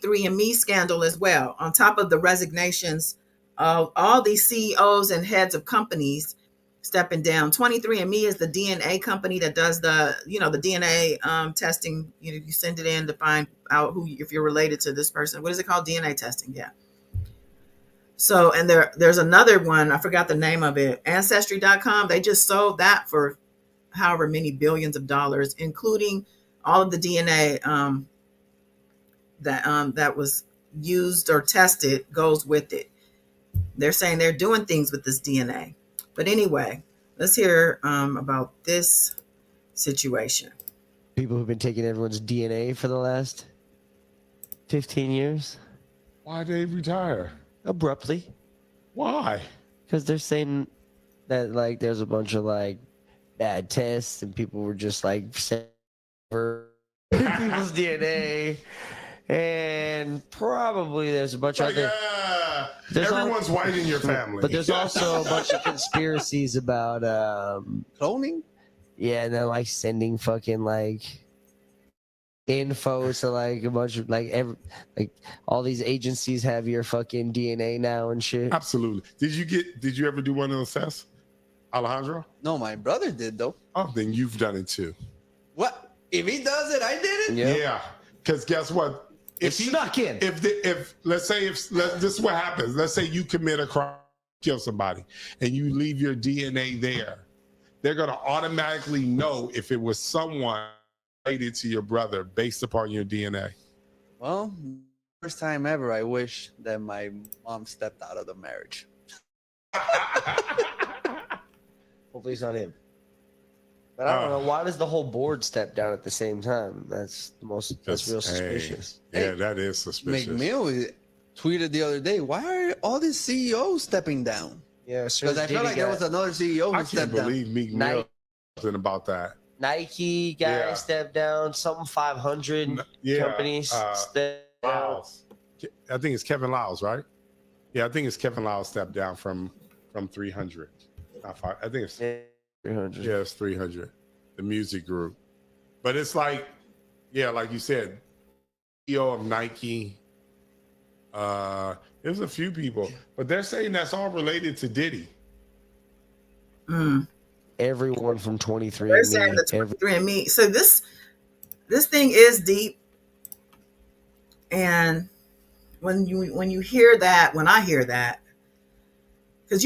Speaker 1: 3andMe scandal as well? On top of the resignations of all these CEOs and heads of companies stepping down. 23andMe is the DNA company that does the, the DNA testing. You send it in to find out if you're related to this person. What is it called? DNA testing. Yeah. So, and there's another one. I forgot the name of it. Ancestry.com. They just sold that for however many billions of dollars, including all of the DNA that was used or tested goes with it. They're saying they're doing things with this DNA. But anyway, let's hear about this situation.
Speaker 11: People who've been taking everyone's DNA for the last 15 years.
Speaker 5: Why they retire?
Speaker 11: Abruptly.
Speaker 5: Why?
Speaker 11: Because they're saying that, like, there's a bunch of, like, bad tests and people were just, like, for people's DNA. And probably there's a bunch of other...
Speaker 5: Everyone's white in your family.
Speaker 11: But there's also a bunch of conspiracies about
Speaker 12: cloning.
Speaker 11: Yeah, and then like sending fucking like info to like a bunch of like all these agencies have your fucking DNA now and shit.
Speaker 5: Absolutely. Did you ever do one of those tests, Alejandro?
Speaker 12: No, my brother did though.
Speaker 5: Oh, then you've done it too.
Speaker 12: What? If he does it, I did it.
Speaker 11: Yep.
Speaker 5: Yeah. Because guess what?
Speaker 11: If he snuck in.
Speaker 5: If let's say this is what happens. Let's say you commit a crime, kill somebody, and you leave your DNA there. They're gonna automatically know if it was someone related to your brother based upon your DNA.
Speaker 12: Well, first time ever, I wish that my mom stepped out of the marriage.
Speaker 11: Hopefully it's not him. But I don't know. Why does the whole board step down at the same time? That's real suspicious.
Speaker 5: Yeah, that is suspicious.
Speaker 12: McMill tweeted the other day, why are all these CEOs stepping down?
Speaker 11: Yeah,
Speaker 12: because I felt like there was another CEO who stepped down.
Speaker 5: I can't believe Meek Mill something about that.
Speaker 11: Nike guy stepped down. Some 500 companies stepped down.
Speaker 5: I think it's Kevin Lyles, right? Yeah, I think it's Kevin Lyles stepped down from 300. Not 5. I think it's
Speaker 11: 300.
Speaker 5: Yeah, it's 300. The music group. But it's like, yeah, like you said, CEO of Nike. There's a few people, but they're saying that's all related to Diddy.
Speaker 11: Everyone from 23andMe.
Speaker 1: They're saying the 23andMe. So this thing is deep, and when you hear that, when I hear that, because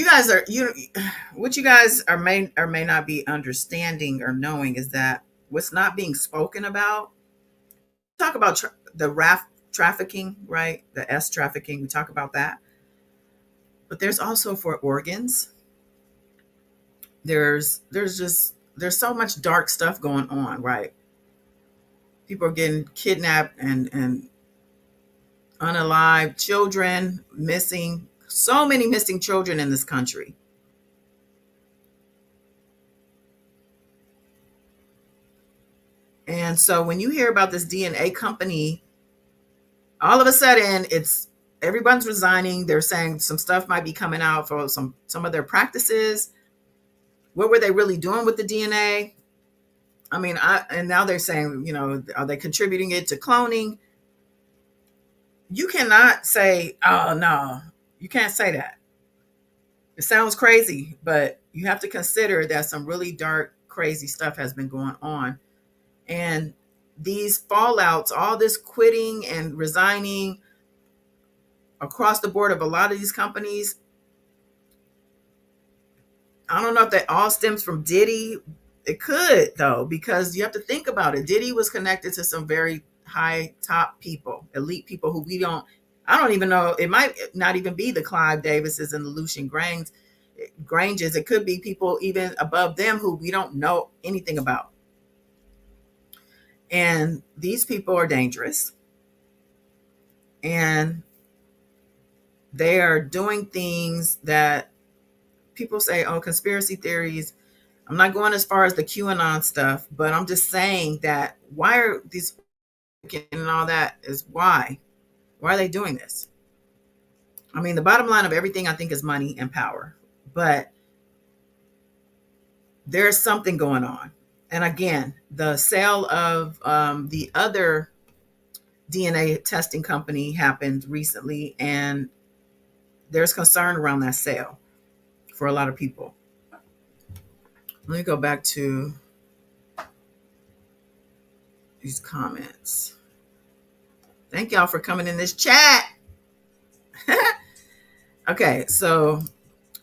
Speaker 1: what you guys are may or may not be understanding or knowing is that what's not being spoken about. Talk about the RAF trafficking, right? The S trafficking. We talk about that, but there's also for organs. There's so much dark stuff going on, right? People are getting kidnapped and unalived, children missing. So many missing children in this country. And so when you hear about this DNA company, all of a sudden everyone's resigning. They're saying some stuff might be coming out for some of their practices. What were they really doing with the DNA? I mean, and now they're saying, are they contributing it to cloning? You cannot say, oh no, you can't say that. It sounds crazy, but you have to consider that some really dark, crazy stuff has been going on. And these fallouts, all this quitting and resigning across the board of a lot of these companies, I don't know if that all stems from Diddy. It could, though, because you have to think about it. Diddy was connected to some very high top people, elite people who I don't even know. It might not even be the Clive Davises and the Lucian Granges. It could be people even above them who we don't know anything about. And these people are dangerous. And they are doing things that people say, oh, conspiracy theories. I'm not going as far as the QAnon stuff, but I'm just saying that why are these and all that is why are they doing this? I mean, the bottom line of everything I think is money and power, but there's something going on. And again, the sale of the other DNA testing company happened recently, and there's concern around that sale for a lot of people. Let me go back to these comments. Thank y'all for coming in this chat. Okay, so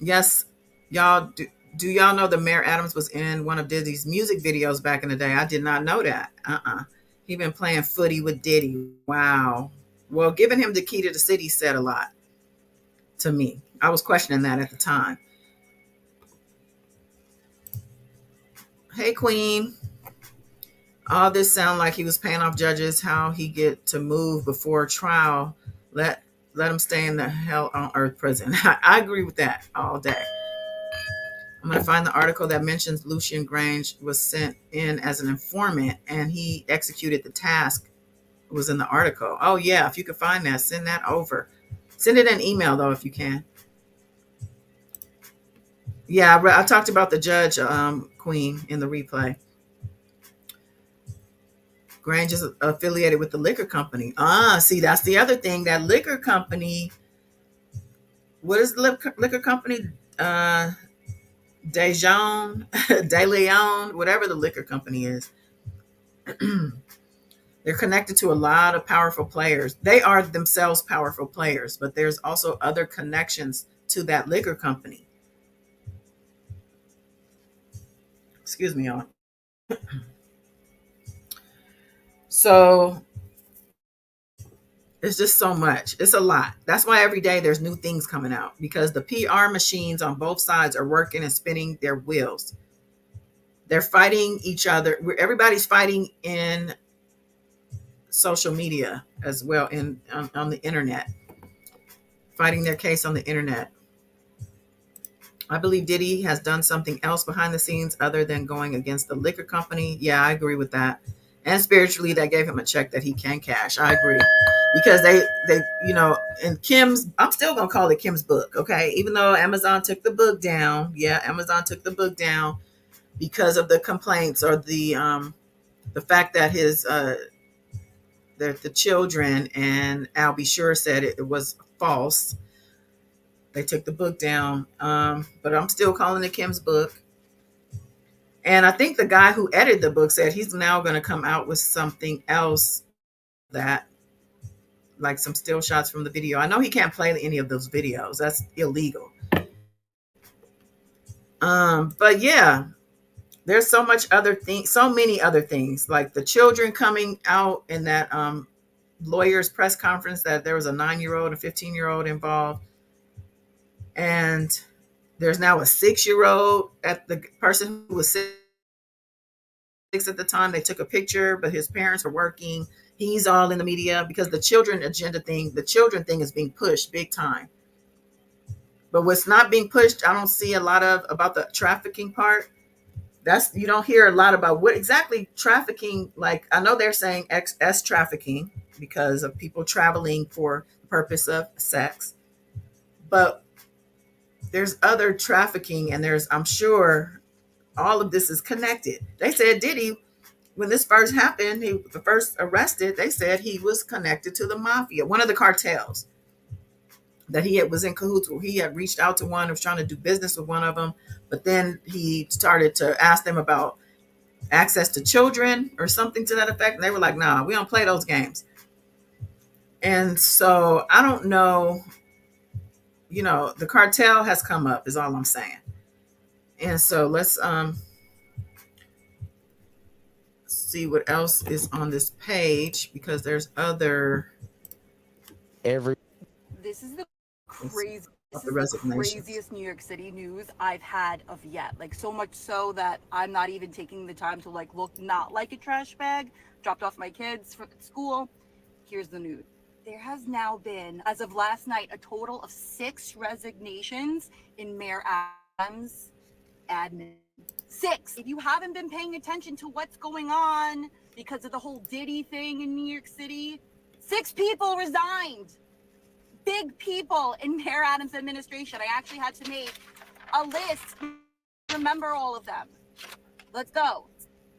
Speaker 1: yes, y'all do y'all know that Mayor Adams was in one of Diddy's music videos back in the day? I did not know that. He been playing footy with Diddy. Wow. Well, giving him the key to the city said a lot to me. I was questioning that at the time. Hey, Queen. All this sound like he was paying off judges how he get to move before trial. Let him stay in the hell on earth prison. I agree with that all day. I'm going to find the article that mentions Lucian Grange was sent in as an informant and he executed the task. It was in the article. Oh, yeah. If you could find that, send that over. Send it an email, though, if you can. Yeah, I talked about the judge, Queen, in the replay. Grange is affiliated with the liquor company. See, that's the other thing. That liquor company, what is the liquor company? De Leon, whatever the liquor company is. They're connected to a lot of powerful players. They are themselves powerful players, but there's also other connections to that liquor company. Excuse me, y'all. So it's just so much. It's a lot. That's why every day there's new things coming out, because the PR machines on both sides are working and spinning their wheels. They're fighting each other. Everybody's fighting in social media as well, on the internet, fighting their case on the internet. I believe Diddy has done something else behind the scenes other than going against the liquor company. Yeah, I agree with that. And spiritually, that gave him a check that he can cash. I agree. Because they in Kim's, I'm still going to call it Kim's book, okay? Even though Amazon took the book down. Yeah, Amazon took the book down because of the complaints or the fact that the children and Al B. Sure said it was false. They took the book down, but I'm still calling it Kim's book. And I think the guy who edited the book said he's now going to come out with something else, that like some still shots from the video. I know he can't play any of those videos. That's illegal. But yeah, there's so many other things, like the children coming out in that lawyer's press conference, that there was a 9-year-old, a 15-year-old involved. And there's now a 6-year-old at the person who was 6 at the time. They took a picture, but his parents were working. He's all in the media because the children thing is being pushed big time. But what's not being pushed, I don't see a lot of about the trafficking part. You don't hear a lot about what exactly trafficking, like I know they're saying XS trafficking because of people traveling for the purpose of sex. But there's other trafficking, and I'm sure all of this is connected. They said Diddy, when this first happened, he the first arrested, they said he was connected to the mafia, one of the cartels that was in cahoots with. He had reached out to one, was trying to do business with one of them, but then he started to ask them about access to children or something to that effect. And they were like, nah, we don't play those games. And so I don't know, the cartel has come up is all I'm saying. And so let's see what else is on this page, because there's other
Speaker 11: Every
Speaker 13: This is the crazy. This
Speaker 1: the
Speaker 13: is the
Speaker 1: resignations.
Speaker 13: craziest New York City news I've had of yet. Like, so much so that I'm not even taking the time to look not like a trash bag. Dropped off my kids from school. Here's the news. There has now been, as of last night, a total of 6 resignations in Mayor Adams' admin. 6. If you haven't been paying attention to what's going on because of the whole Diddy thing in New York City, 6 people resigned. Big people in Mayor Adams' administration. I actually had to make a list to remember all of them. Let's go.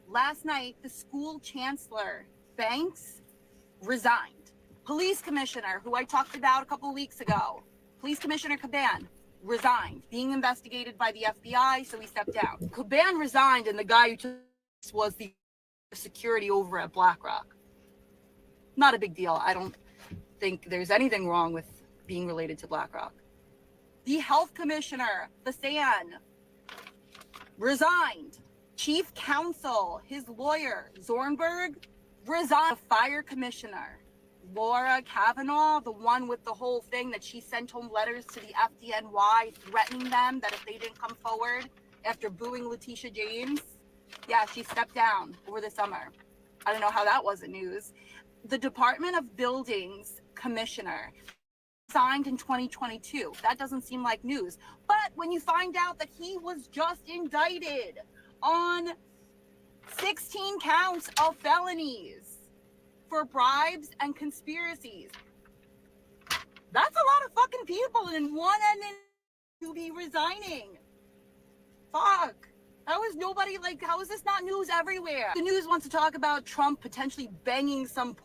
Speaker 13: Last night, the school chancellor, Banks, resigned. Police commissioner, who I talked about a couple of weeks ago, Police Commissioner Caban, resigned, being investigated by the FBI, so he stepped down. Caban resigned, and the guy who took this was the security over at BlackRock. Not a big deal. I don't think there's anything wrong with being related to BlackRock. The health commissioner, Basan, resigned. Chief counsel, his lawyer, Zornberg, resigned. The fire commissioner, Laura Kavanaugh, the one with the whole thing that she sent home letters to the FDNY threatening them that if they didn't come forward after booing Letitia James, yeah, she stepped down over the summer. I don't know how that wasn't news. The Department of Buildings commissioner signed in 2022. That doesn't seem like news. But when you find out that he was just indicted on 16 counts of felonies for bribes and conspiracies, that's a lot of fucking people in one end to be resigning. Fuck. How is nobody how is this not news everywhere? The news wants to talk about Trump potentially banging some.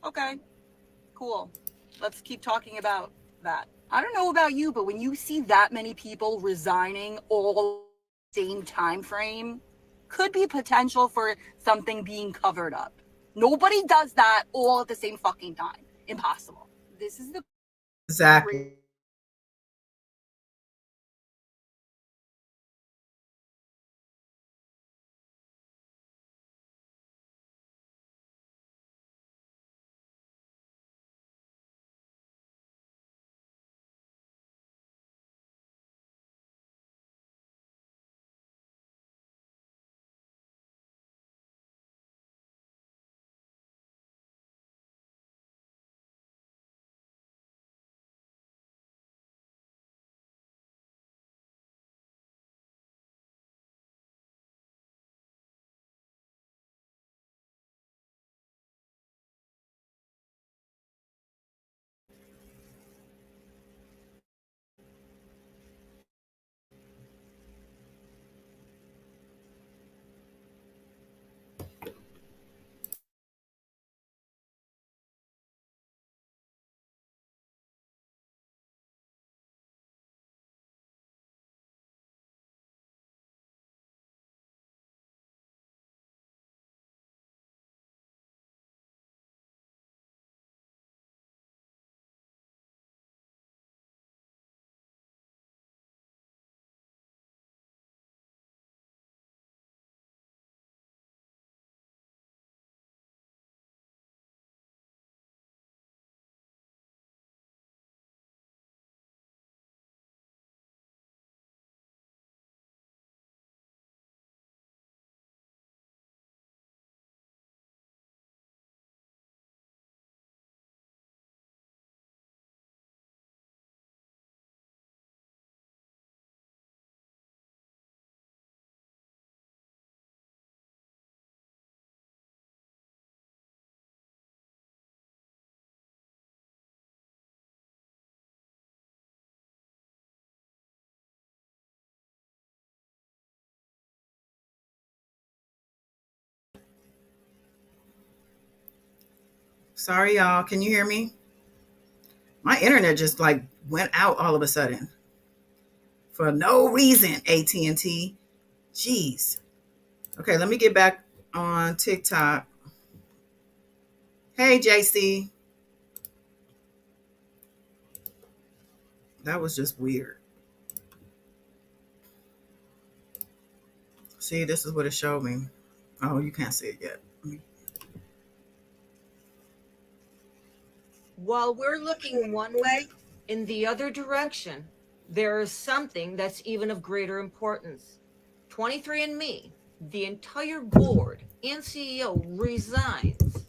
Speaker 13: Okay, cool. Let's keep talking about that. I don't know about you, but when you see that many people resigning all same time frame, could be potential for something being covered up. Nobody does that all at the same fucking time. Impossible. This is the
Speaker 1: Exactly. Sorry, y'all. Can you hear me? My internet just like went out all of a sudden for no reason. AT&T. Jeez. Okay, let me get back on TikTok. Hey, JC. That was just weird. See, this is what it showed me. Oh, you can't see it yet.
Speaker 14: While we're looking one way, in the other direction, there is something that's even of greater importance. 23andMe, the entire board and CEO resigns.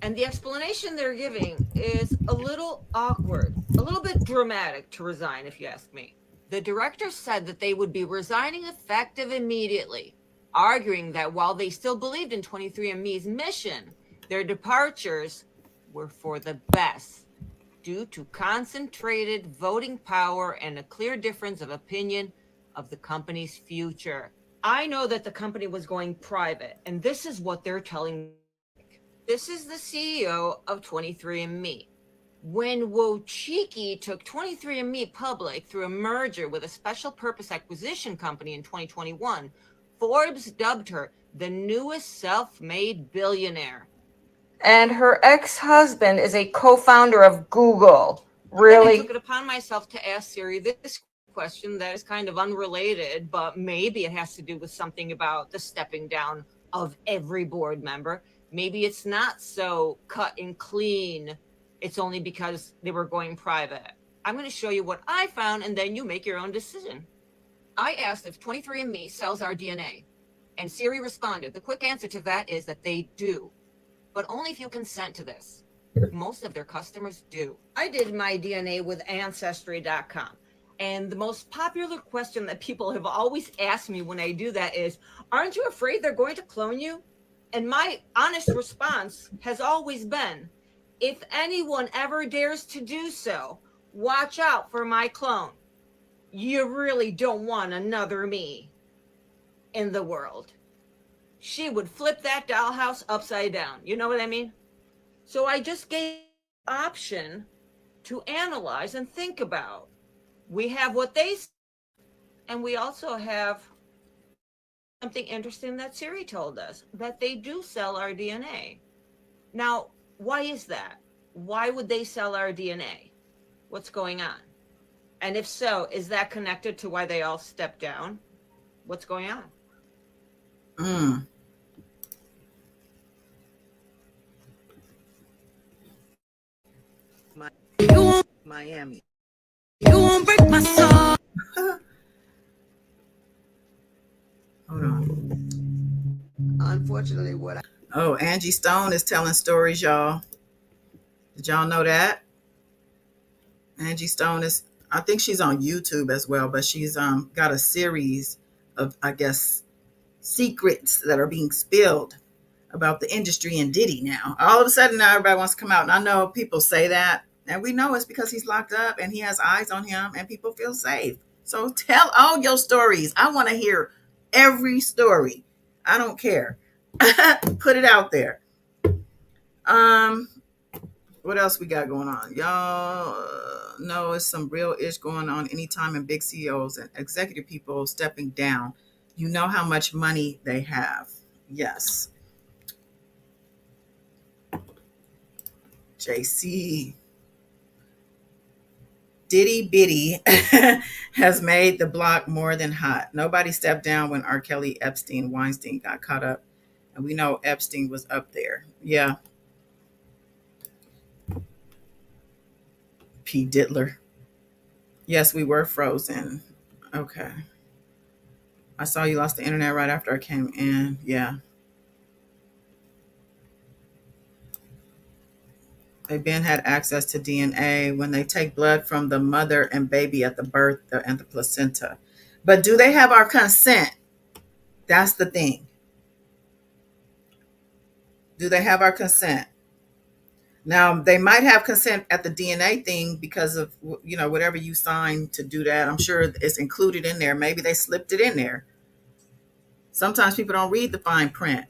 Speaker 14: And the explanation they're giving is a little awkward, a little bit dramatic to resign, if you ask me. The director said that they would be resigning effective immediately, arguing that while they still believed in 23andMe's mission, their departures were for the best due to concentrated voting power and a clear difference of opinion of the company's future. I know that the company was going private, and this is what they're telling me. This is the CEO of 23andMe. When Wojcicki took 23andMe public through a merger with a special purpose acquisition company in 2021, Forbes dubbed her the newest self-made billionaire. And her ex-husband is a co-founder of Google. Really? I took it upon myself to ask Siri this question that is kind of unrelated, but maybe it has to do with something about the stepping down of every board member. Maybe it's not so cut and clean. It's only because they were going private. I'm going to show you what I found, and then you make your own decision. I asked if 23andMe sells our DNA, and Siri responded. The quick answer to that is that they do, but only if you consent to this. Most of their customers do. I did my DNA with Ancestry.com, and the most popular question that people have always asked me when I do that is, aren't you afraid they're going to clone you? And my honest response has always been, if anyone ever dares to do so, watch out for my clone. You really don't want another me in the world. She would flip that dollhouse upside down. You know what I mean? So I just gave the option to analyze and think about. We have what they say, and we also have something interesting that Siri told us, that they do sell our DNA. Now, why is that? Why would they sell our DNA? What's going on? And if so, is that connected to why they all stepped down? What's going on?
Speaker 1: Miami.
Speaker 15: You won't break my soul.
Speaker 1: Hold on.
Speaker 15: Unfortunately,
Speaker 1: Oh, Angie Stone is telling stories, y'all. Did y'all know that? Angie Stone is, I think she's on YouTube as well, but she's got a series of, I guess, secrets that are being spilled about the industry and Diddy now. All of a sudden now everybody wants to come out. And I know people say that, and we know it's because he's locked up and he has eyes on him and people feel safe. So tell all your stories. I want to hear every story. I don't care. Put it out there. What else we got going on? Y'all know it's some real ish going on anytime in big CEOs and executive people stepping down. You know how much money they have. Yes. JC. Diddy Biddy has made the block more than hot. Nobody stepped down when R. Kelly, Epstein, Weinstein got caught up. And we know Epstein was up there. Yeah. P. Dittler. Yes, we were frozen. Okay. I saw you lost the internet right after I came in. Yeah. They been had access to DNA when they take blood from the mother and baby at the birth and the placenta. But do they have our consent? That's the thing. Do they have our consent? Now, they might have consent at the DNA thing because of, whatever you signed to do that. I'm sure it's included in there. Maybe they slipped it in there. Sometimes people don't read the fine print.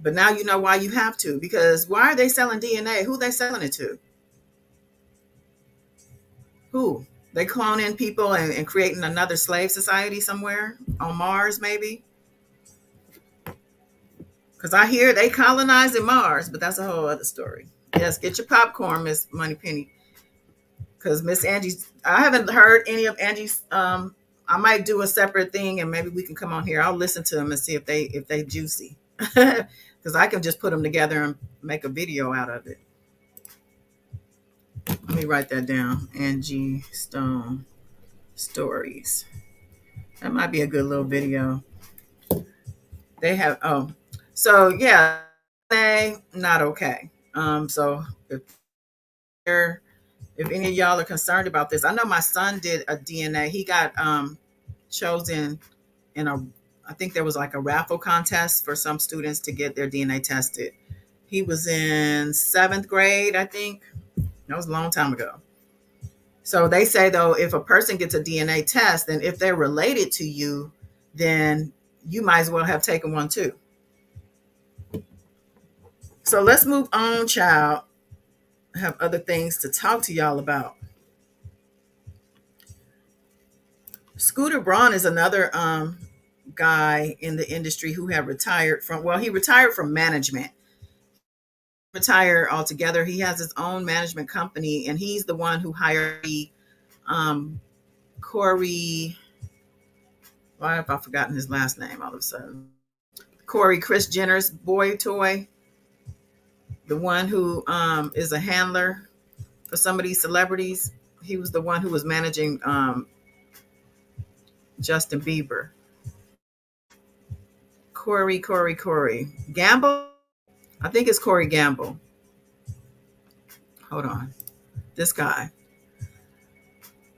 Speaker 1: But now you know why you have to, because why are they selling DNA? Who they selling it to? Who? They cloning people and creating another slave society somewhere on Mars, maybe? Because I hear they colonizing Mars, but that's a whole other story. Yes, get your popcorn, Miss Moneypenny. Because Miss Angie's, I haven't heard any of Angie's. I might do a separate thing, and maybe we can come on here. I'll listen to them and see if they juicy. Because I can just put them together and make a video out of it. Let me write that down. Angie Stone stories. That might be a good little video. They have so yeah, they not okay. So if any of y'all are concerned about this, I know my son did a DNA. He got chosen in a, I think there was like a raffle contest for some students to get their DNA tested. He was in 7th grade, I think. That was a long time ago. So they say, though, if a person gets a DNA test, then if they're related to you, then you might as well have taken one too. So let's move on, child. I have other things to talk to y'all about. Scooter Braun is another guy in the industry who had retired from, well, he retired from management. Retired altogether. He has his own management company, and he's the one who hired the Corey. Why have I forgotten his last name all of a sudden? Corey, Kris Jenner's boy toy. The one who is a handler for some of these celebrities. He was the one who was managing Justin Bieber. Corey Gamble. I think it's Corey Gamble. Hold on. This guy.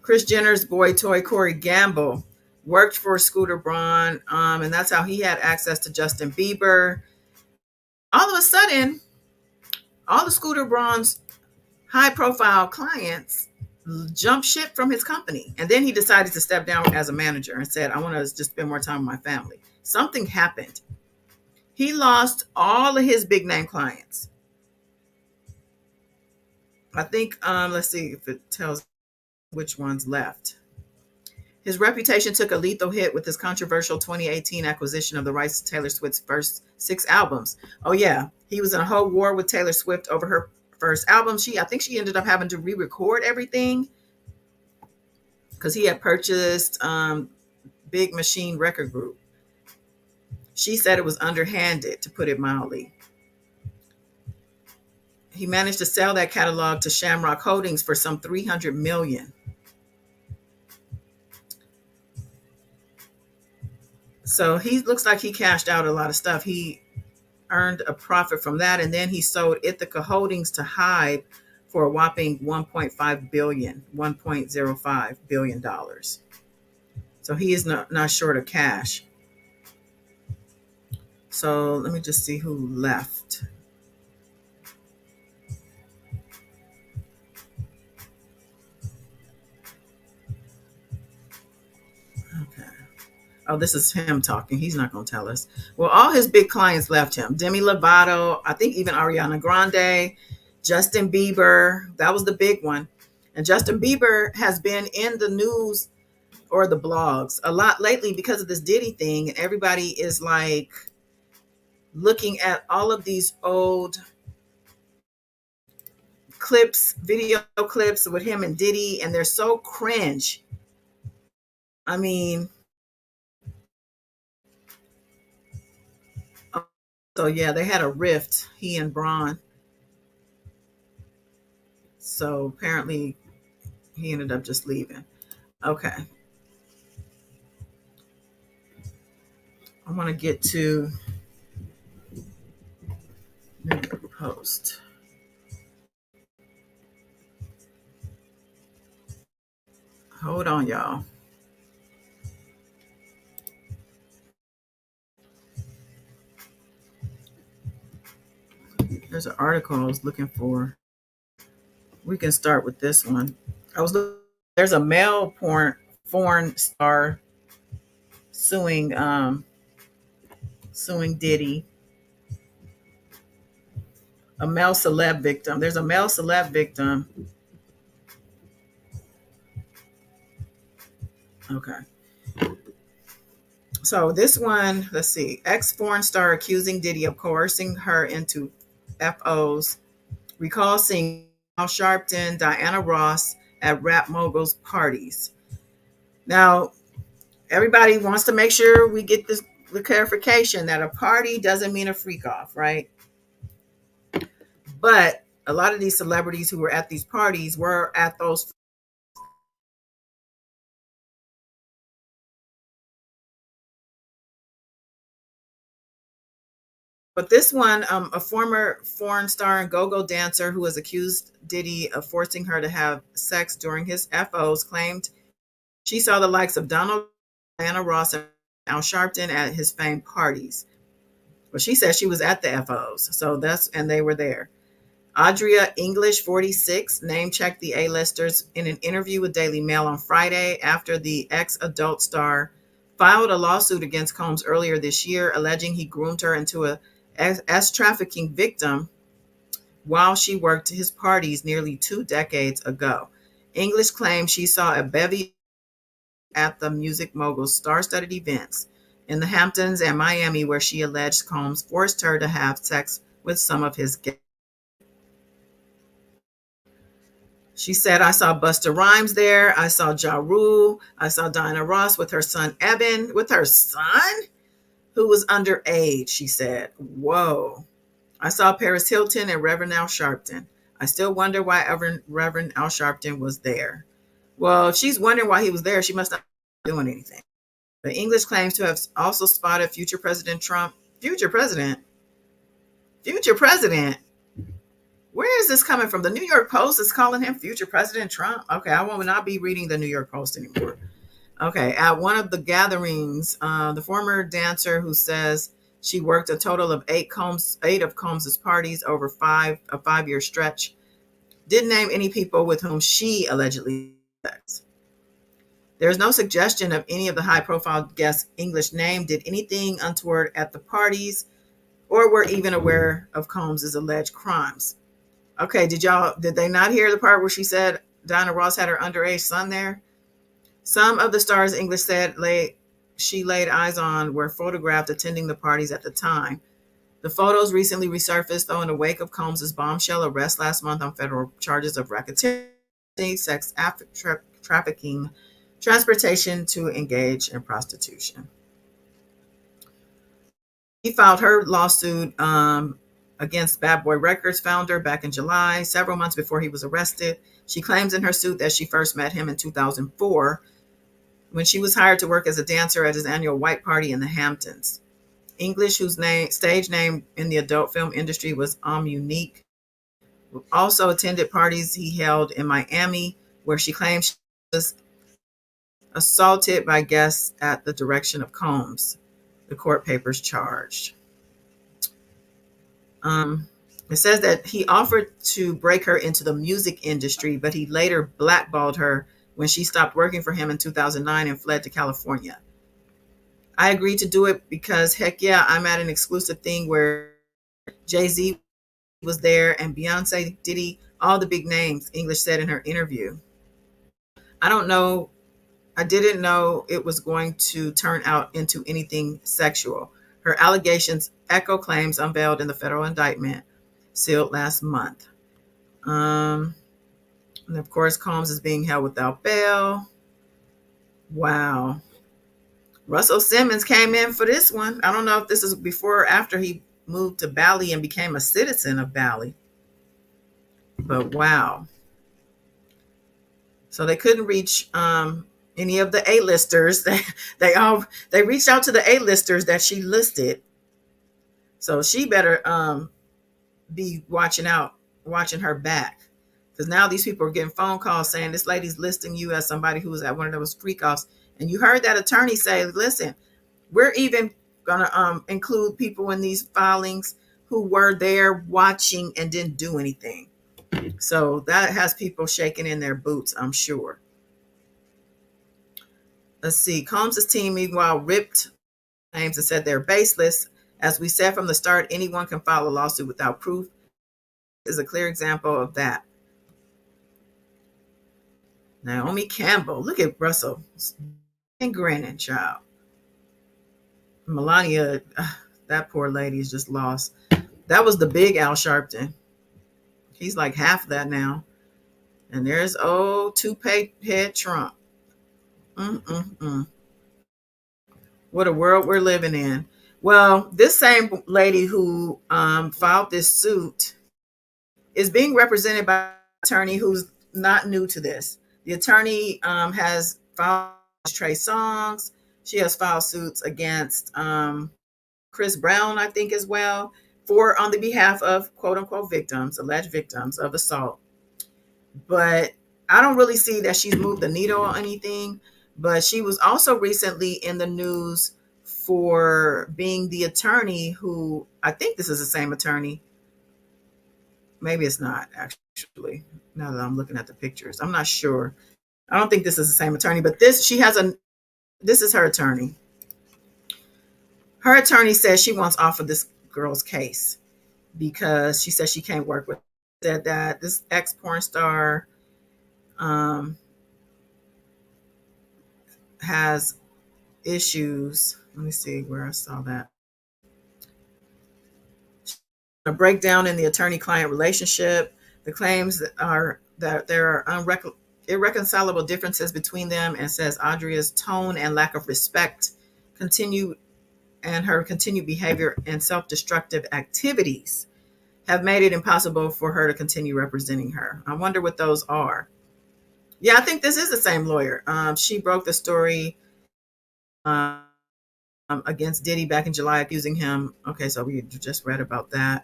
Speaker 1: Kris Jenner's boy toy, Corey Gamble, worked for Scooter Braun, and that's how he had access to Justin Bieber. All of a sudden, all the Scooter Braun's high-profile clients jumped ship from his company. And then he decided to step down as a manager and said, I want to just spend more time with my family. Something happened. He lost all of his big-name clients. I think, let's see if it tells which ones left. His reputation took a lethal hit with his controversial 2018 acquisition of the rights to Taylor Swift's first 6 albums. Oh yeah, he was in a whole war with Taylor Swift over her first album. I think she ended up having to re-record everything because he had purchased Big Machine Record Group. She said it was underhanded, to put it mildly. He managed to sell that catalog to Shamrock Holdings for some $300 million. So he looks like he cashed out a lot of stuff. He earned a profit from that, and then he sold Ithaca Holdings to Hyde for a whopping $1.05 billion. So he is not short of cash. So let me just see who left. Okay. Oh, this is him talking. He's not going to tell us. Well, all his big clients left him. Demi Lovato, I think even Ariana Grande, Justin Bieber. That was the big one. And Justin Bieber has been in the news or the blogs a lot lately because of this Diddy thing. And everybody is like looking at all of these old clips, video clips with him and Diddy, and they're so cringe. I mean, so yeah, they had a rift, he and Braun. So apparently he ended up just leaving. Okay. I want to get to the post. Hold on, y'all. There's an article I was looking for. We can start with this one. There's a male porn star suing Diddy. A male celeb victim. There's a male celeb victim. Okay. So this one, let's see. Ex foreign star accusing Diddy of coercing her into FOs. Recall seeing Al Sharpton, Diana Ross at rap moguls parties. Now, everybody wants to make sure we get this the clarification that a party doesn't mean a freak off, right? But a lot of these celebrities who were at these parties were at those. But this one, a former foreign star and go-go dancer who has accused Diddy of forcing her to have sex during his FOs, claimed she saw the likes of Donald, Diana Ross, and Al Sharpton at his famed parties. Well, she said she was at the FOs, and they were there. Audria English, 46, name-checked the A-listers in an interview with Daily Mail on Friday after the ex-adult star filed a lawsuit against Combs earlier this year, alleging he groomed her into a trafficking victim while she worked his parties nearly 2 decades ago. English claims she saw a bevy at the music mogul's star-studded events in the Hamptons and Miami, where she alleged Combs forced her to have sex with some of his guests. She said, I saw Busta Rhymes there. I saw Ja Rule. I saw Diana Ross with her son, Evan. With her son? Who was underage, she said. Whoa. I saw Paris Hilton and Reverend Al Sharpton. I still wonder why Reverend Al Sharpton was there. Well, if she's wondering why he was there, she must not be doing anything. The English claims to have also spotted future President Trump. Future president? Future president? Where is this coming from? The New York Post is calling him future President Trump. Okay, I will not be reading the New York Post anymore. Okay, at one of the gatherings, the former dancer who says she worked a total of eight of Combs's parties over a 5-year stretch, didn't name any people with whom she allegedly had sex. There's no suggestion of any of the high-profile guests English named did anything untoward at the parties or were even aware of Combs's alleged crimes. Okay, did they not hear the part where she said Diana Ross had her underage son there? Some of the stars English said she laid eyes on were photographed attending the parties at the time. The photos recently resurfaced, though, in the wake of Combs's bombshell arrest last month on federal charges of racketeering, sex trafficking, transportation to engage in prostitution. She filed her lawsuit against Bad Boy Records founder back in July, several months before he was arrested. She claims in her suit that she first met him in 2004 when she was hired to work as a dancer at his annual white party in the Hamptons. English, whose stage name in the adult film industry was Unique, also attended parties he held in Miami, where she claims she was assaulted by guests at the direction of Combs, the court papers charged. It says that he offered to break her into the music industry, but he later blackballed her when she stopped working for him in 2009 and fled to California. I agreed to do it because, heck yeah, I'm at an exclusive thing where Jay-Z was there and Beyonce, Diddy, all the big names, English said in her interview. I didn't know it was going to turn out into anything sexual. Her allegations echo claims unveiled in the federal indictment sealed last month. And of course, Combs is being held without bail. Wow. Russell Simmons came in for this one. I don't know if this is before or after he moved to Bali and became a citizen of Bali. But wow. So they couldn't reach any of the A-listers. They reached out to the A-listers that she listed. So she better be watching her back, because now these people are getting phone calls saying this lady's listing you as somebody who was at one of those freak offs. And you heard that attorney say, listen, we're even gonna include people in these filings who were there watching and didn't do anything. So that has people shaking in their boots, I'm sure. Let's see. Combs' team, meanwhile, ripped claims and said they're baseless. As we said from the start, anyone can file a lawsuit without proof. is a clear example of that. Naomi Campbell, look at Russell and grinning, child. Melania, that poor lady is just lost. That was the big Al Sharpton. He's like half of that now. And there's old toupee head Trump. What a world we're living in. Well, this same lady who filed this suit is being represented by an attorney who's not new to this. The attorney has filed Trey Songz. She has filed suits against Chris Brown, I think, as well, on the behalf of quote unquote victims, alleged victims of assault. But I don't really see that she's moved the needle or anything. But she was also recently in the news for being the attorney who, I think this is the same attorney. Maybe it's not, actually, now that I'm looking at the pictures. I'm not sure. I don't think this is the same attorney, but this is her attorney. Her attorney says she wants off of this girl's case because she says she can't work with her. Said that this ex-porn star has issues. Let me see where I saw that. A breakdown in the attorney-client relationship. The claims are that there are irreconcilable differences between them, and says Audria's tone and lack of respect and her continued behavior and self-destructive activities have made it impossible for her to continue representing her. I wonder what those are. Yeah, I think this is the same lawyer. She broke the story against Diddy back in July, accusing him. Okay, so we just read about that.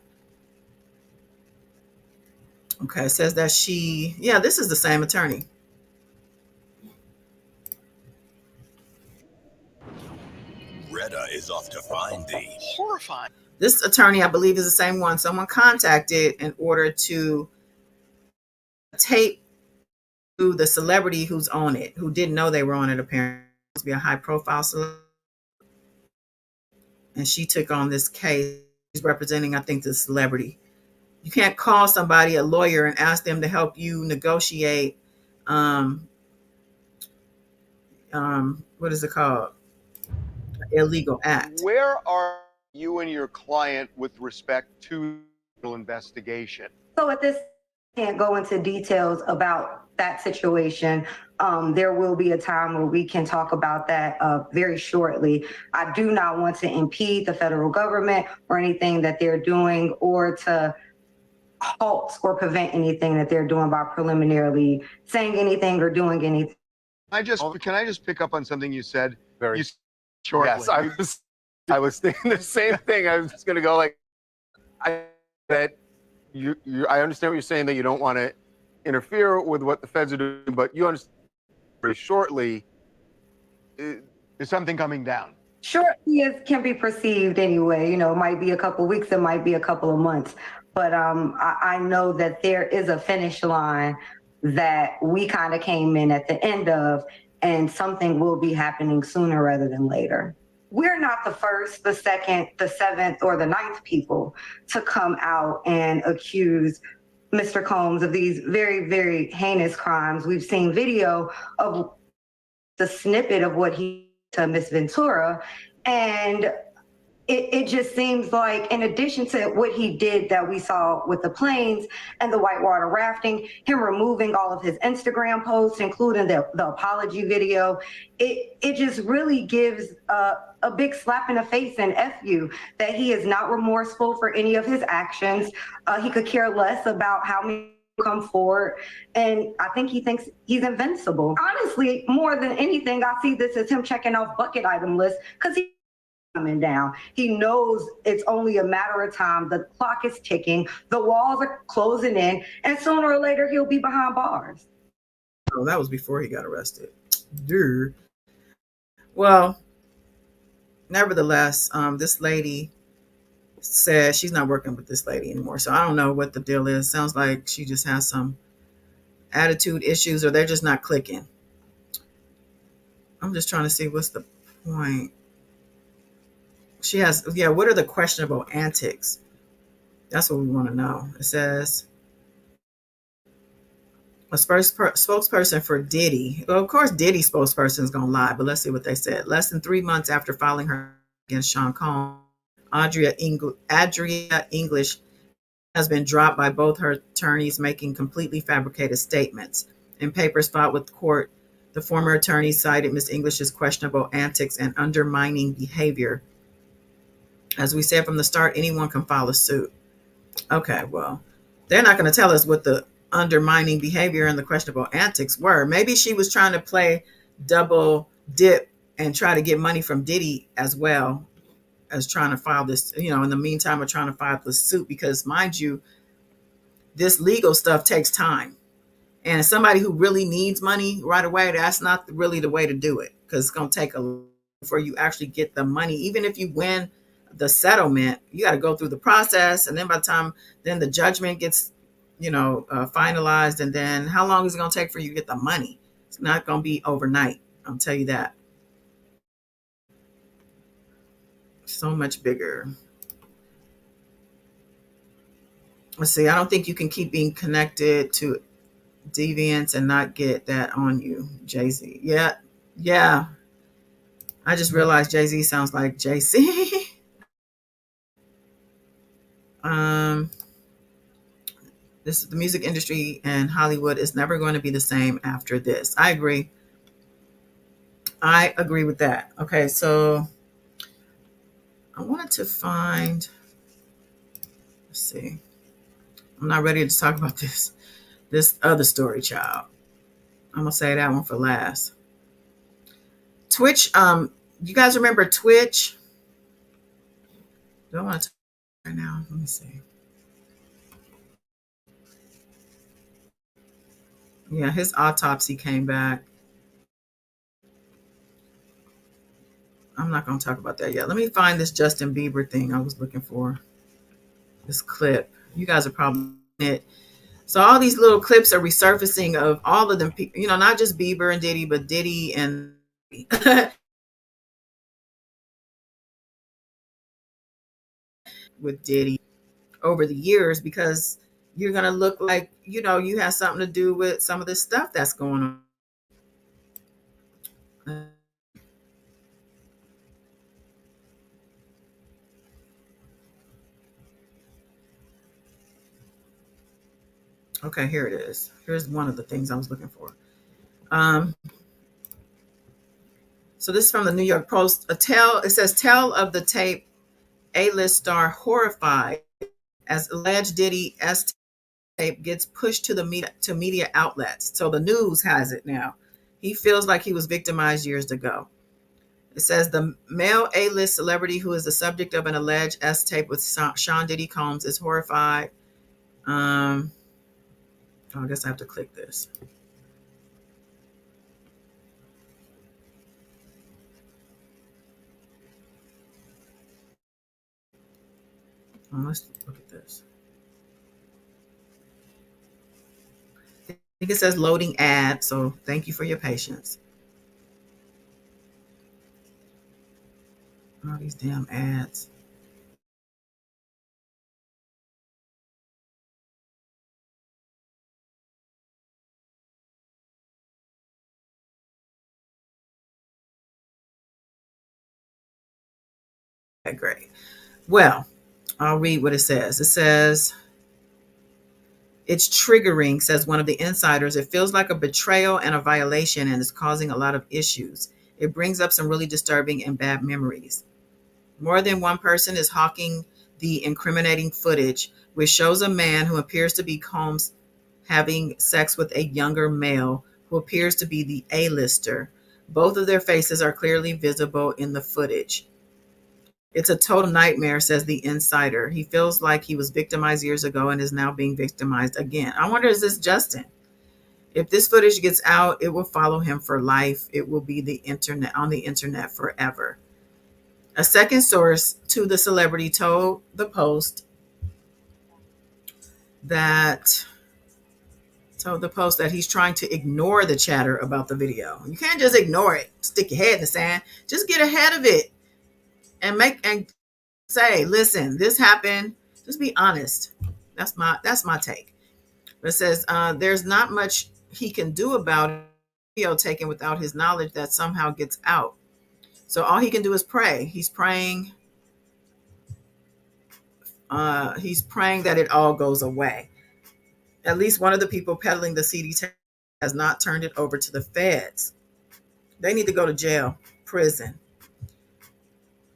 Speaker 1: Okay, it says that this is the same attorney.
Speaker 16: Retta is off to find the horrifying.
Speaker 1: This attorney, I believe, is the same one someone contacted in order to tape to the celebrity who's on it, who didn't know they were on it, apparently. It's supposed to be a high-profile celebrity. And she took on this case. She's representing, I think, the celebrity. You can't call somebody a lawyer and ask them to help you negotiate, what is it called? Illegal act.
Speaker 17: Where are you and your client with respect to the investigation?
Speaker 18: So at this, I can't go into details about that situation. There will be a time where we can talk about that very shortly. I do not want to impede the federal government or anything that they're doing, or to halt or prevent anything that they're doing by preliminarily saying anything or doing anything.
Speaker 17: Can I just pick up on something you said?
Speaker 19: Very
Speaker 17: shortly.
Speaker 19: Yes, I was thinking the same thing. I was just going to go like, I understand what you're saying, that you don't want to interfere with what the feds are doing, but you understand very shortly,
Speaker 17: Is something coming down?
Speaker 18: Shortly can be perceived anyway. It might be a couple of weeks, it might be a couple of months. But I know that there is a finish line that we kind of came in at the end of, and something will be happening sooner rather than later. We're not the first, the second, the seventh, or the ninth people to come out and accuse Mr. Combs of these very, very heinous crimes. We've seen video of the snippet of what he did to Miss Ventura, and it just seems like, in addition to what he did that we saw with the planes and the whitewater rafting, him removing all of his Instagram posts, including the apology video, it just really gives a big slap in the face and F you that he is not remorseful for any of his actions. He could care less about how many come forward, and I think he thinks he's invincible. Honestly, more than anything, I see this as him checking off bucket item lists, because he's coming down. He knows it's only a matter of time. The clock is ticking. The walls are closing in, and sooner or later he'll be behind bars.
Speaker 1: Oh, that was before he got arrested. Dude. Well, nevertheless, this lady says she's not working with this lady anymore. So I don't know what the deal is. Sounds like she just has some attitude issues, or they're just not clicking. I'm just trying to see what's the point. She has, what are the questionable antics? That's what we want to know. It says, a spokesperson for Diddy. Well, of course, Diddy's spokesperson is going to lie, but let's see what they said. Less than 3 months after filing her against Sean Combs, Adria English has been dropped by both her attorneys, making completely fabricated statements. In papers filed with court, the former attorney cited Ms. English's questionable antics and undermining behavior. As we said from the start, anyone can file a suit. Okay, well, they're not going to tell us what the undermining behavior and the questionable antics were. Maybe she was trying to play double dip and try to get money from Diddy as well as trying to file this, in the meantime of trying to file this suit, because mind you, this legal stuff takes time. And somebody who really needs money right away, that's not really the way to do it, because it's going to take a before you actually get the money. Even if you win the settlement, you got to go through the process. And then by the time then the judgment gets, finalized, and then how long is it going to take for you to get the money? It's not going to be overnight. I'll tell you that. So much bigger. Let's see. I don't think you can keep being connected to deviants and not get that on you, Jay-Z. Yeah. I just realized Jay-Z sounds like JC. The music industry and Hollywood is never going to be the same after this. I agree with that. Okay, so I wanted to find, let's see. I'm not ready to talk about this other story, child. I'm gonna say that one for last. Twitch, you guys remember Twitch? Do I want to talk right now? Let me see. Yeah, his autopsy came back. I'm not going to talk about that yet. Let me find this Justin Bieber thing I was looking for. This clip. You guys are probably it. So all these little clips are resurfacing of all of them, not just Bieber and Diddy, but Diddy and with Diddy over the years, because you're going to look like, you have something to do with some of this stuff that's going on. Okay, here it is. Here's one of the things I was looking for. So this is from the New York Post. It says, tell of the tape, A-list star horrified as alleged Diddy S tape gets pushed to media outlets. So the news has it now. He feels like he was victimized years ago. It says the male A-list celebrity who is the subject of an alleged S tape with Sean Diddy Combs is horrified. I guess I have to click this. Let's look at this. I think it says loading ad, so thank you for your patience. All these damn ads. Okay, great. Well, I'll read what it says. It says, it's triggering, says one of the insiders. It feels like a betrayal and a violation, and is causing a lot of issues. It brings up some really disturbing and bad memories. More than one person is hawking the incriminating footage, which shows a man who appears to be Combs having sex with a younger male who appears to be the A-lister. Both of their faces are clearly visible in the footage. It's a total nightmare, says the insider. He feels like he was victimized years ago and is now being victimized again. I wonder, is this Justin? If this footage gets out, it will follow him for life. It will be on the internet forever. A second source to the celebrity told the Post that he's trying to ignore the chatter about the video. You can't just ignore it, stick your head in the sand. Just get ahead of it and say, listen, this happened. Just be honest. That's my take. It says there's not much he can do about it. Video taken without his knowledge that somehow gets out. So all he can do is pray. He's praying that it all goes away. At least one of the people peddling the CD has not turned it over to the feds. They need to go to jail, prison.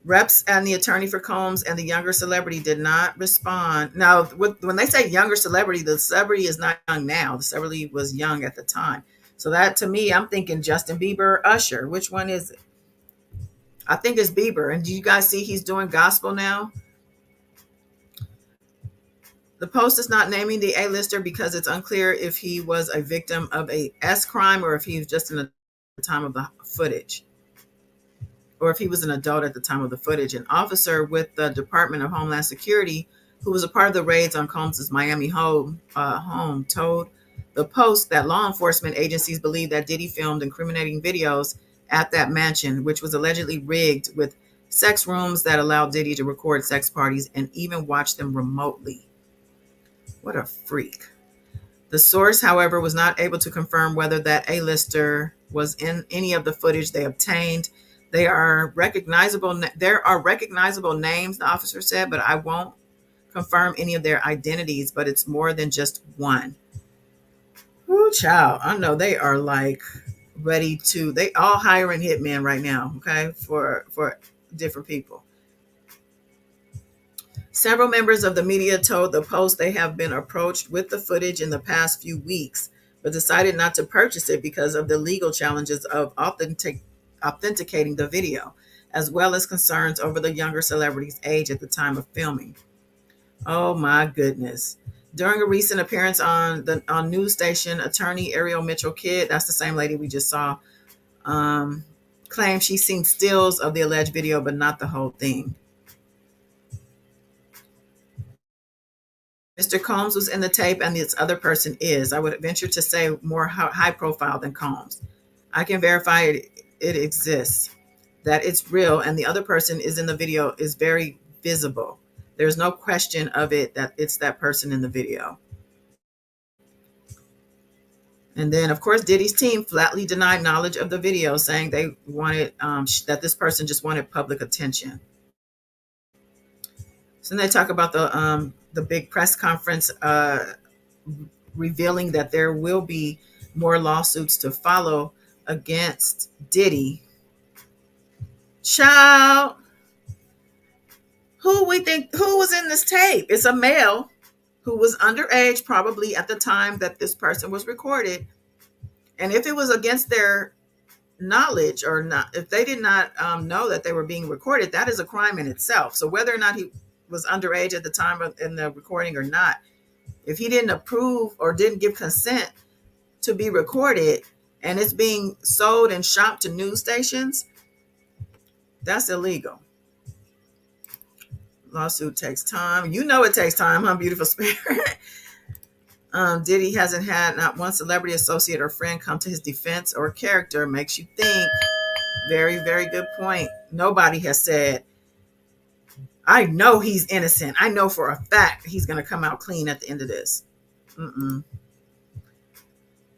Speaker 1: Reps and the attorney for Combs and the younger celebrity did not respond. Now, when they say younger celebrity, the celebrity is not young now. The celebrity was young at the time. So that, to me, I'm thinking Justin Bieber, Usher. Which one is it? I think it's Bieber. And do you guys see he's doing gospel now? The Post is not naming the A-lister because it's unclear if he was a victim of a S crime or if he was just in the time of the footage. Or if he was an adult at the time of the footage. An officer with the Department of Homeland Security, who was a part of the raids on Combs' Miami home, told the Post that law enforcement agencies believe that Diddy filmed incriminating videos at that mansion, which was allegedly rigged with sex rooms that allowed Diddy to record sex parties and even watch them remotely. What a freak. The source, however, was not able to confirm whether that A-lister was in any of the footage they obtained. There are recognizable names, the officer said, but I won't confirm any of their identities, but it's more than just one. Ooh, child, I know they are like ready to, they all hiring hitmen right now, okay, for different people. Several members of the media told the Post they have been approached with the footage in the past few weeks, but decided not to purchase it because of the legal challenges of authenticating the video, as well as concerns over the younger celebrity's age at the time of filming. Oh my goodness. During a recent appearance on news station, attorney Ariel Mitchell Kidd, that's the same lady we just saw, claimed she's seen stills of the alleged video, but not the whole thing. Mr. Combs was in the tape and this other person is. I would venture to say more high profile than Combs. I can verify it exists, that it's real, and the other person is in the video is very visible. There's no question of it that it's that person in the video. And then, of course, Diddy's team flatly denied knowledge of the video, saying they wanted that this person just wanted public attention. So then they talk about the big press conference revealing that there will be more lawsuits to follow against Diddy. Child, who was in this tape? It's a male who was underage probably at the time that this person was recorded. And if it was against their knowledge or not, if they did not know that they were being recorded, that is a crime in itself. So whether or not he was underage at the time in the recording or not, if he didn't approve or didn't give consent to be recorded and it's being sold and shopped to news stations, that's illegal. Lawsuit takes time. You know it takes time, huh, beautiful spirit? Diddy hasn't had not one celebrity, associate, or friend come to his defense or character. Makes you think. Very, very good point. Nobody has said, I know he's innocent. I know for a fact he's going to come out clean at the end of this.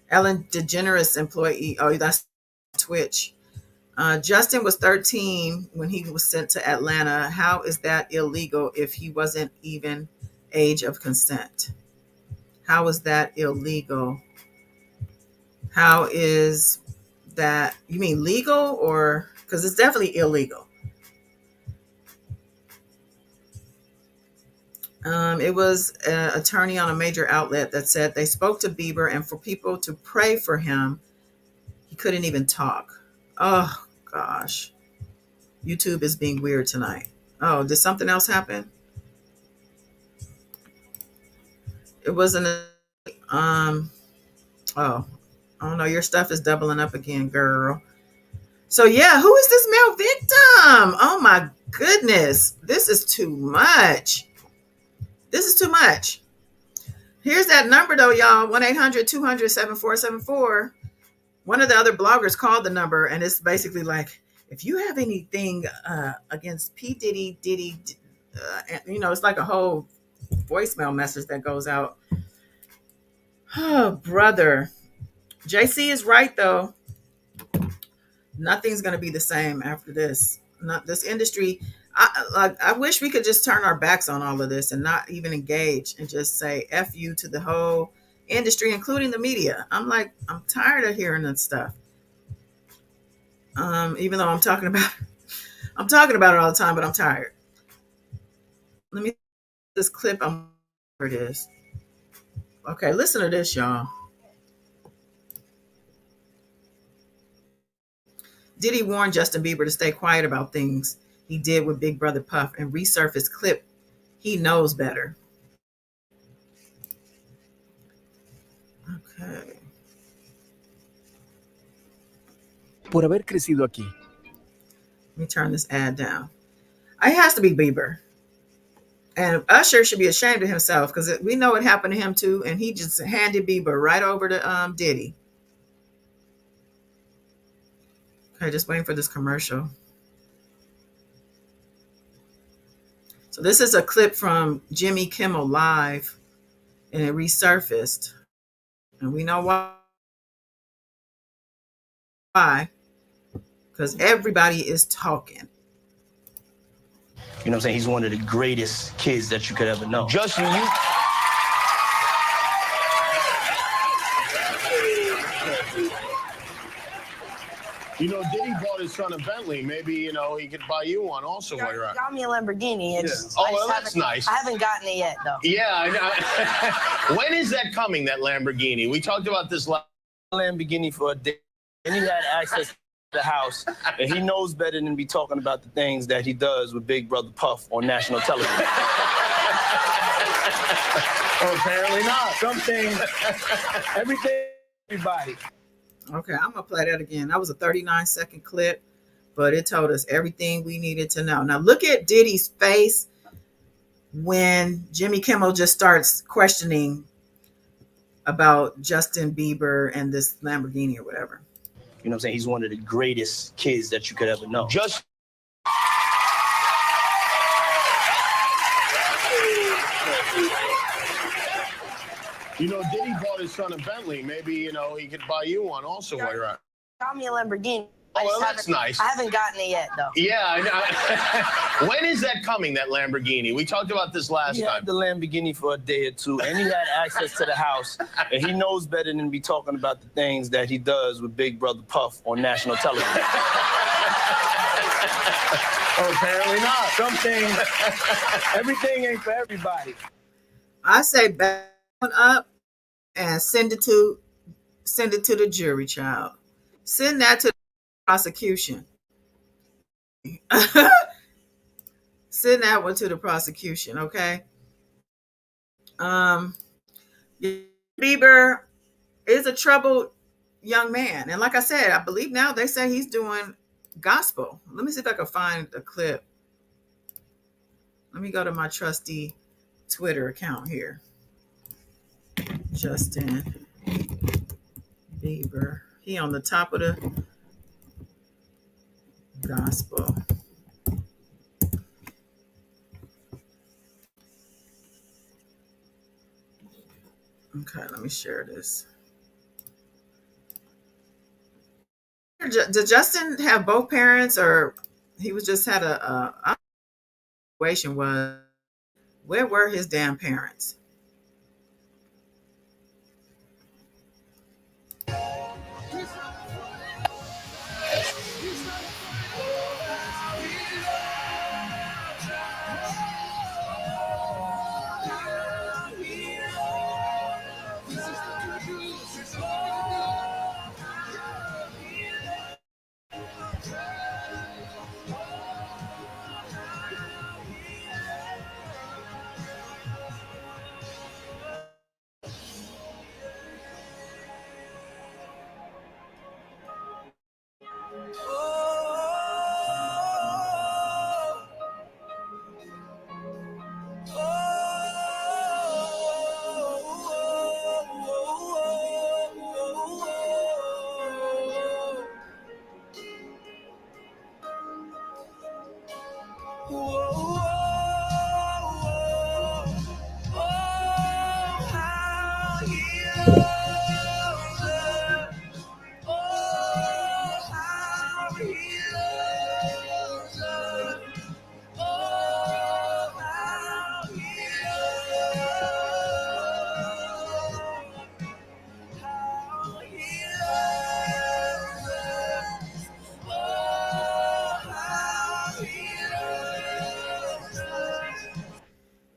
Speaker 1: Ellen DeGeneres employee. Oh, that's Twitch. Justin was 13 when he was sent to Atlanta. How is that illegal if he wasn't even age of consent? How is that illegal? How is that? You mean legal or? Because it's definitely illegal. It was an attorney on a major outlet that said they spoke to Bieber and for people to pray for him, he couldn't even talk. Oh, gosh. YouTube is being weird tonight. Oh, did something else happen? It wasn't oh, I don't know. Your stuff is doubling up again, girl. So yeah, who is this male victim? Oh my goodness. This is too much. This is too much. Here's that number though, y'all. 1-800-200-7474. One of the other bloggers called the number and it's basically like, if you have anything against P. Diddy, it's like a whole voicemail message that goes out. Oh, brother. JC is right though. Nothing's going to be the same after this. Not this industry. I wish we could just turn our backs on all of this and not even engage and just say F you to the whole industry, including the media. I'm tired of hearing that stuff. Even though I'm talking about it all the time, but I'm tired. Let me this clip. Where it is. Okay, listen to this, y'all. Diddy warned Justin Bieber to stay quiet about things he did with Big Brother Puff and resurfaced clip. He knows better. Okay.
Speaker 20: Por haber crecido aquí.
Speaker 1: Let me turn this ad down. It has to be Bieber. And Usher should be ashamed of himself because we know it happened to him too. And he just handed Bieber right over to Diddy. Okay, just waiting for this commercial. So this is a clip from Jimmy Kimmel Live, and it resurfaced. And we know why. Because everybody is talking.
Speaker 21: You know what I'm saying? He's one of the greatest kids that you could ever know.
Speaker 22: Justin, you know, Diddy bought his son a Bentley. Maybe, you know, he could buy you one also while you're out.
Speaker 23: Got me a Lamborghini. It's,
Speaker 22: Oh, well, that's nice.
Speaker 23: I haven't gotten it yet, though.
Speaker 22: Yeah, I know. When is that coming, that Lamborghini? We talked about this
Speaker 21: Lamborghini for a day, and he had access to the house, and he knows better than be talking about the things that he does with Big Brother Puff on national television.
Speaker 22: Oh, apparently not.
Speaker 21: Something, everything, everybody.
Speaker 1: Okay, I'm going to play that again. That was a 39-second clip, but it told us everything we needed to know. Now, look at Diddy's face when Jimmy Kimmel just starts questioning about Justin Bieber and this Lamborghini or whatever.
Speaker 21: You know what I'm saying? He's one of the greatest kids that you could ever know.
Speaker 22: Just You know, Diddy bought his son a Bentley. Maybe, you know, he could buy you one also while you're out.
Speaker 23: Got me a Lamborghini.
Speaker 22: Oh, well, that's nice.
Speaker 23: I haven't gotten it yet, though.
Speaker 22: Yeah, I know. When is that coming, that Lamborghini? We talked about this last
Speaker 21: He
Speaker 22: time.
Speaker 21: had the Lamborghini for a day or two, and he had access to the house, and he knows better than be talking about the things that he does with Big Brother Puff on national television.
Speaker 22: Oh, apparently not.
Speaker 21: Something, everything ain't for everybody.
Speaker 1: I say back up and send it to the jury, child. Send that to the prosecution. Send that one to the prosecution, okay? Bieber is a troubled young man. And like I said, I believe now they say he's doing gospel. Let me see if I can find a clip. Let me go to my trusty Twitter account here. Justin Bieber. He on the top of the gospel. Okay, let me share this. Did Justin have both parents, or he was just had a situation? Was where were his damn parents?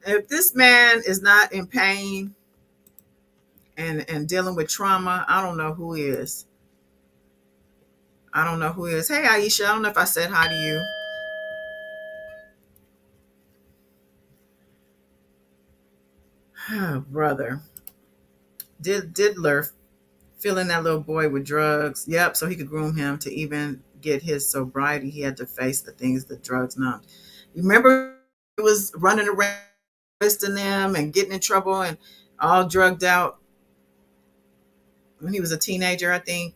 Speaker 1: If this man is not in pain and dealing with trauma, I don't know who is. I don't know who is. Hey, Aisha, I don't know if I said hi to you. Oh, brother. Diddler filling that little boy with drugs. Yep, so he could groom him to even get his sobriety. He had to face the things that drugs numbed. You remember he was running around twisting them and getting in trouble and all drugged out when he was a teenager, I think.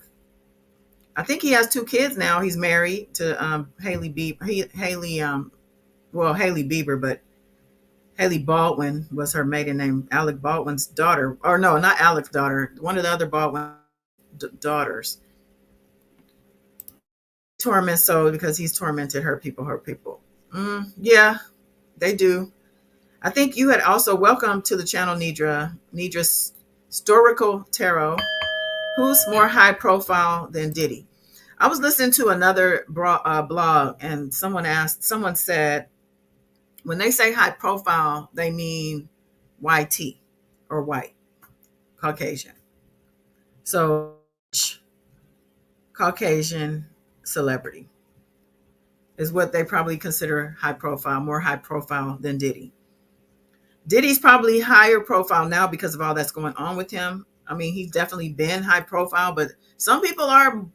Speaker 1: I think he has 2 kids now. He's married to Haley Bieber. Haley Bieber, but Haley Baldwin was her maiden name. Alec Baldwin's daughter, or no, not Alec's daughter. One of the other Baldwin daughters. Torment soul because he's tormented her people. Yeah, they do. I think you had also welcome to the channel, Nidra's Historical Tarot. Who's more high profile than Diddy? I was listening to another blog, and someone said, when they say high profile, they mean YT or white, Caucasian. So, Caucasian celebrity is what they probably consider high profile, more high profile than Diddy. Diddy's probably higher profile now because of all that's going on with him. I mean, he's definitely been high profile, but some people are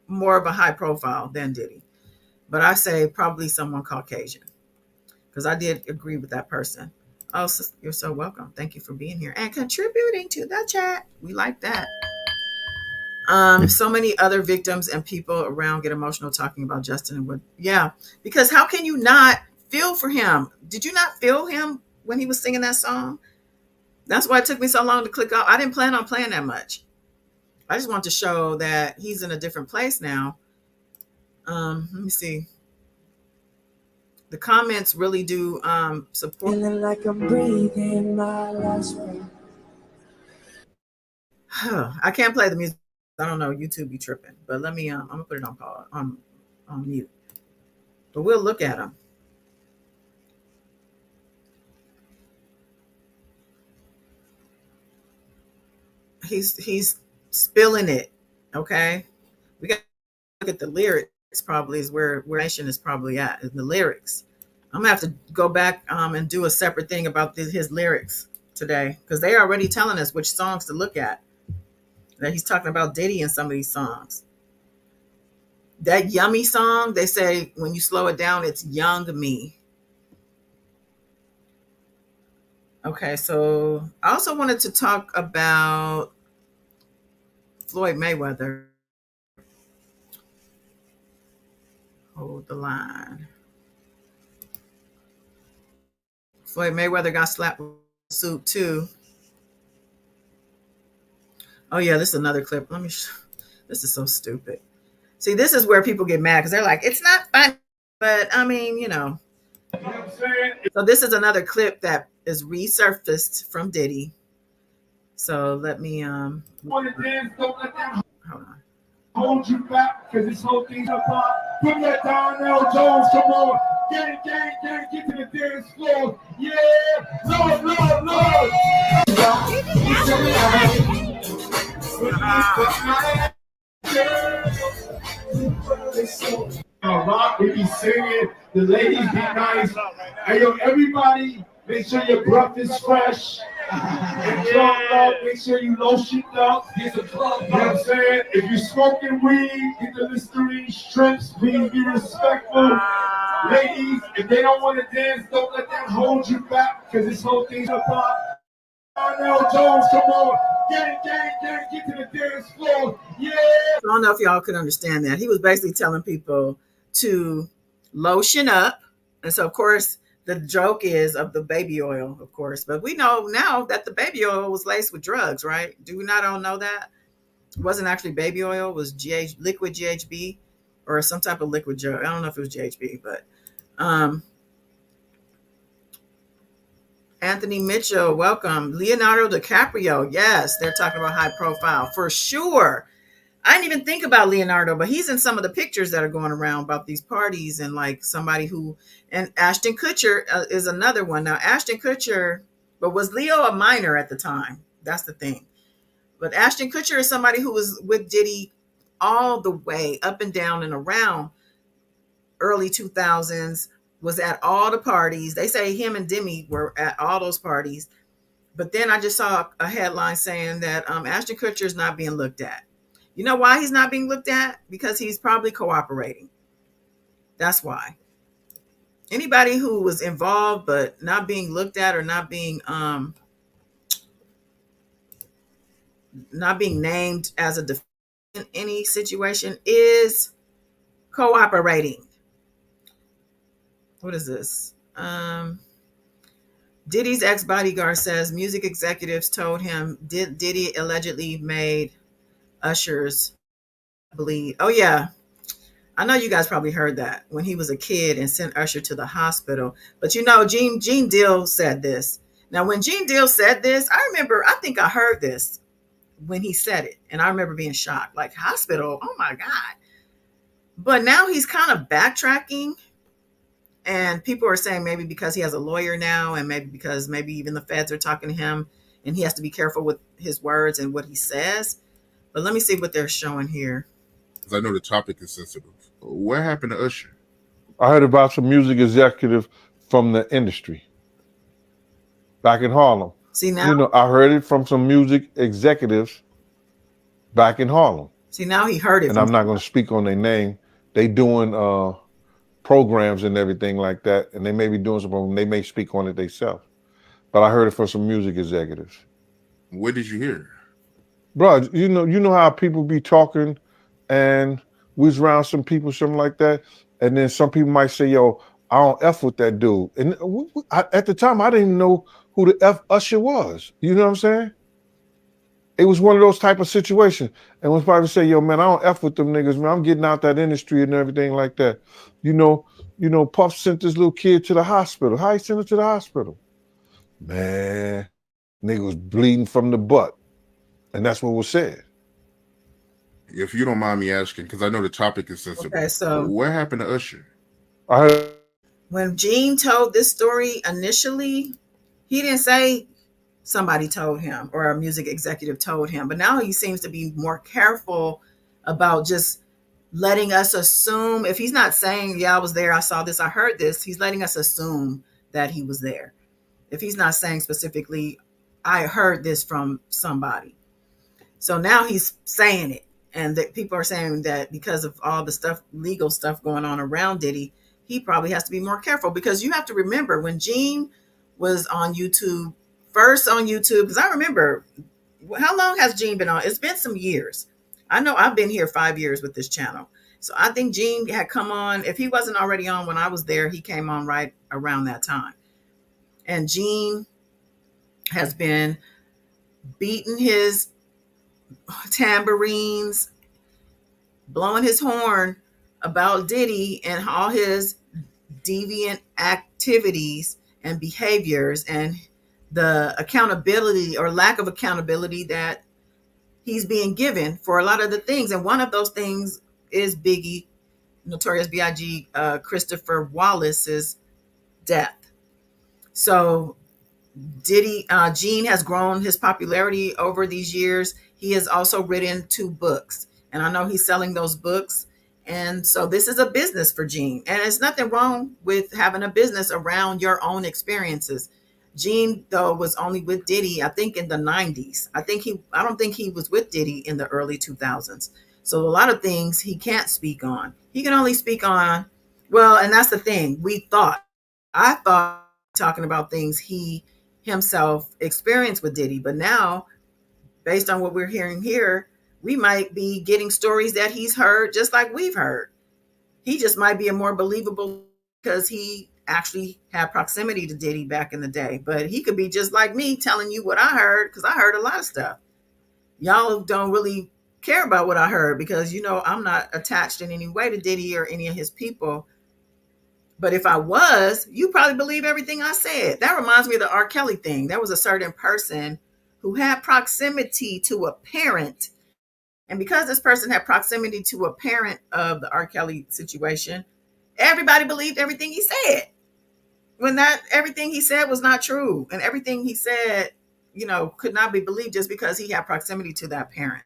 Speaker 1: more of a high profile than Diddy. But I say probably someone Caucasian because I did agree with that person. Oh, you're so welcome. Thank you for being here and contributing to the chat. We like that. So many other victims and people around get emotional talking about Justin and Wood. Yeah, because how can you not feel for him? Did you not feel him when he was singing that song? That's why it took me so long to click off. I didn't plan on playing that much. I just want to show that he's in a different place now. Let me see. The comments really do support.
Speaker 15: Feeling like I'm breathing my last breath.
Speaker 1: I can't play the music. I don't know. YouTube be tripping. But let me. I'm gonna put it on pause. On mute. But we'll look at him. He's spilling it. Okay. We got to look at the lyrics. Probably is where nation is probably at in the lyrics. I'm gonna have to go back and do a separate thing about his lyrics today because they are already telling us which songs to look at. That he's talking about Diddy in some of these songs. That Yummy song, they say when you slow it down, it's Young Me. Okay, so I also wanted to talk about Floyd Mayweather. Hold the line. Floyd Mayweather got slapped with a suit too. Oh yeah, this is another clip. This is so stupid. See, this is where people get mad because they're like, it's not fun. But I mean, you know. So this is another clip that is resurfaced from Diddy. So let me hold on.
Speaker 2: Hold you back because this whole thing's apart. Put that Darnell Jones, come on. Get to the dance floor. Yeah, Lord. Rock, we be singing, the ladies be nice. Hey, yo, everybody, make sure your breath is fresh. And drunk up, make sure you lotion up. Get the plug. You know what I'm saying? If you're smoking weed, get the Listerine strips. Please be respectful. Ladies, if they don't want to dance, don't let that hold you back, because this whole thing's apart. Darnell Jones, come on. Get to the dance floor. Yeah.
Speaker 1: I don't know if y'all could understand that. He was basically telling people to lotion up. And so, of course, the joke is of the baby oil, of course. But we know now that the baby oil was laced with drugs, right? Do we not all know that? It wasn't actually baby oil. It was liquid GHB or some type of liquid drug. I don't know if it was GHB, but Anthony Mitchell, welcome. Leonardo DiCaprio, yes, they're talking about high profile for sure. I didn't even think about Leonardo, but he's in some of the pictures that are going around about these parties, and like somebody who, and Ashton Kutcher is another one. Now, Ashton Kutcher, but was Leo a minor at the time? That's the thing. But Ashton Kutcher is somebody who was with Diddy all the way up and down and around early 2000s, was at all the parties. They say him and Demi were at all those parties. But then I just saw a headline saying that Ashton Kutcher is not being looked at. You know why he's not being looked at? Because he's probably cooperating. That's why. Anybody who was involved but not being looked at or not being named as a defendant in any situation is cooperating. What is this? Diddy's ex-bodyguard says music executives told him Diddy allegedly made Usher's bleed. Oh yeah, I know you guys probably heard that when he was a kid and sent Usher to the hospital. But you know, Gene Deal said this. Now, when Gene Deal said this, I think I heard this when he said it, and I remember being shocked, like, hospital, oh my God. But now he's kind of backtracking, and people are saying maybe because he has a lawyer now, and maybe because maybe even the feds are talking to him, and he has to be careful with his words and what he says. But let me see what they're showing here.
Speaker 3: Because I know the topic is sensitive. What happened to Usher?
Speaker 5: I heard about some music executive from the industry back in Harlem.
Speaker 1: See now?
Speaker 5: You know, I heard it from some music executives back in Harlem.
Speaker 1: See, now he heard it.
Speaker 5: And I'm not going to speak on their name. They doing programs and everything like that, and they may be doing something. They may speak on it themselves. But I heard it from some music executives.
Speaker 3: What did you hear?
Speaker 5: Bro, you know how people be talking, and we was around some people, something like that, and then some people might say, yo, I don't F with that dude. And at the time, I didn't even know who the F Usher was. You know what I'm saying? It was one of those type of situations. And when probably say, yo, man, I don't F with them niggas, man. I'm getting out that industry and everything like that. You know, Puff sent this little kid to the hospital. How he sent her to the hospital? Man, nigga was bleeding from the butt. And that's what was said.
Speaker 3: If you don't mind me asking, because I know the topic is sensitive.
Speaker 1: Okay, so
Speaker 3: what happened to Usher?
Speaker 5: I heard
Speaker 1: when Gene told this story initially, he didn't say somebody told him or a music executive told him, but now he seems to be more careful about just letting us assume. If he's not saying, yeah, I was there, I saw this, I heard this, he's letting us assume that he was there. If he's not saying specifically, I heard this from somebody. So now he's saying it. And that people are saying that because of all the stuff, legal stuff going on around Diddy, he probably has to be more careful, because you have to remember when Gene was on YouTube, first on YouTube, because I remember, how long has Gene been on? It's been some years. I know I've been here 5 years with this channel. So I think Gene had come on, if he wasn't already on when I was there, he came on right around that time. And Gene has been beating his tambourines, blowing his horn about Diddy and all his deviant activities and behaviors and the accountability or lack of accountability that he's being given for a lot of the things. And one of those things is Biggie, Notorious B.I.G., Christopher Wallace's death. So Gene has grown his popularity over these years. He has also written 2 books, and I know he's selling those books. And so this is a business for Gene, and there's nothing wrong with having a business around your own experiences. Gene, though, was only with Diddy, I think, in the 90s. I don't think he was with Diddy in the early 2000s. So a lot of things he can't speak on. He can only speak on, well, and that's the thing. I thought talking about things he himself experienced with Diddy, but now, based on what we're hearing here, we might be getting stories that he's heard just like we've heard. He just might be a more believable because he actually had proximity to Diddy back in the day, but he could be just like me telling you what I heard, because I heard a lot of stuff. Y'all don't really care about what I heard because, I'm not attached in any way to Diddy or any of his people. But if I was, you probably believe everything I said. That reminds me of the R. Kelly thing. There was a certain person who had proximity to a parent And because this person had proximity to a parent of the R. Kelly situation, everybody believed everything he said. When that everything he said was not true, and everything he said, could not be believed just because he had proximity to that parent.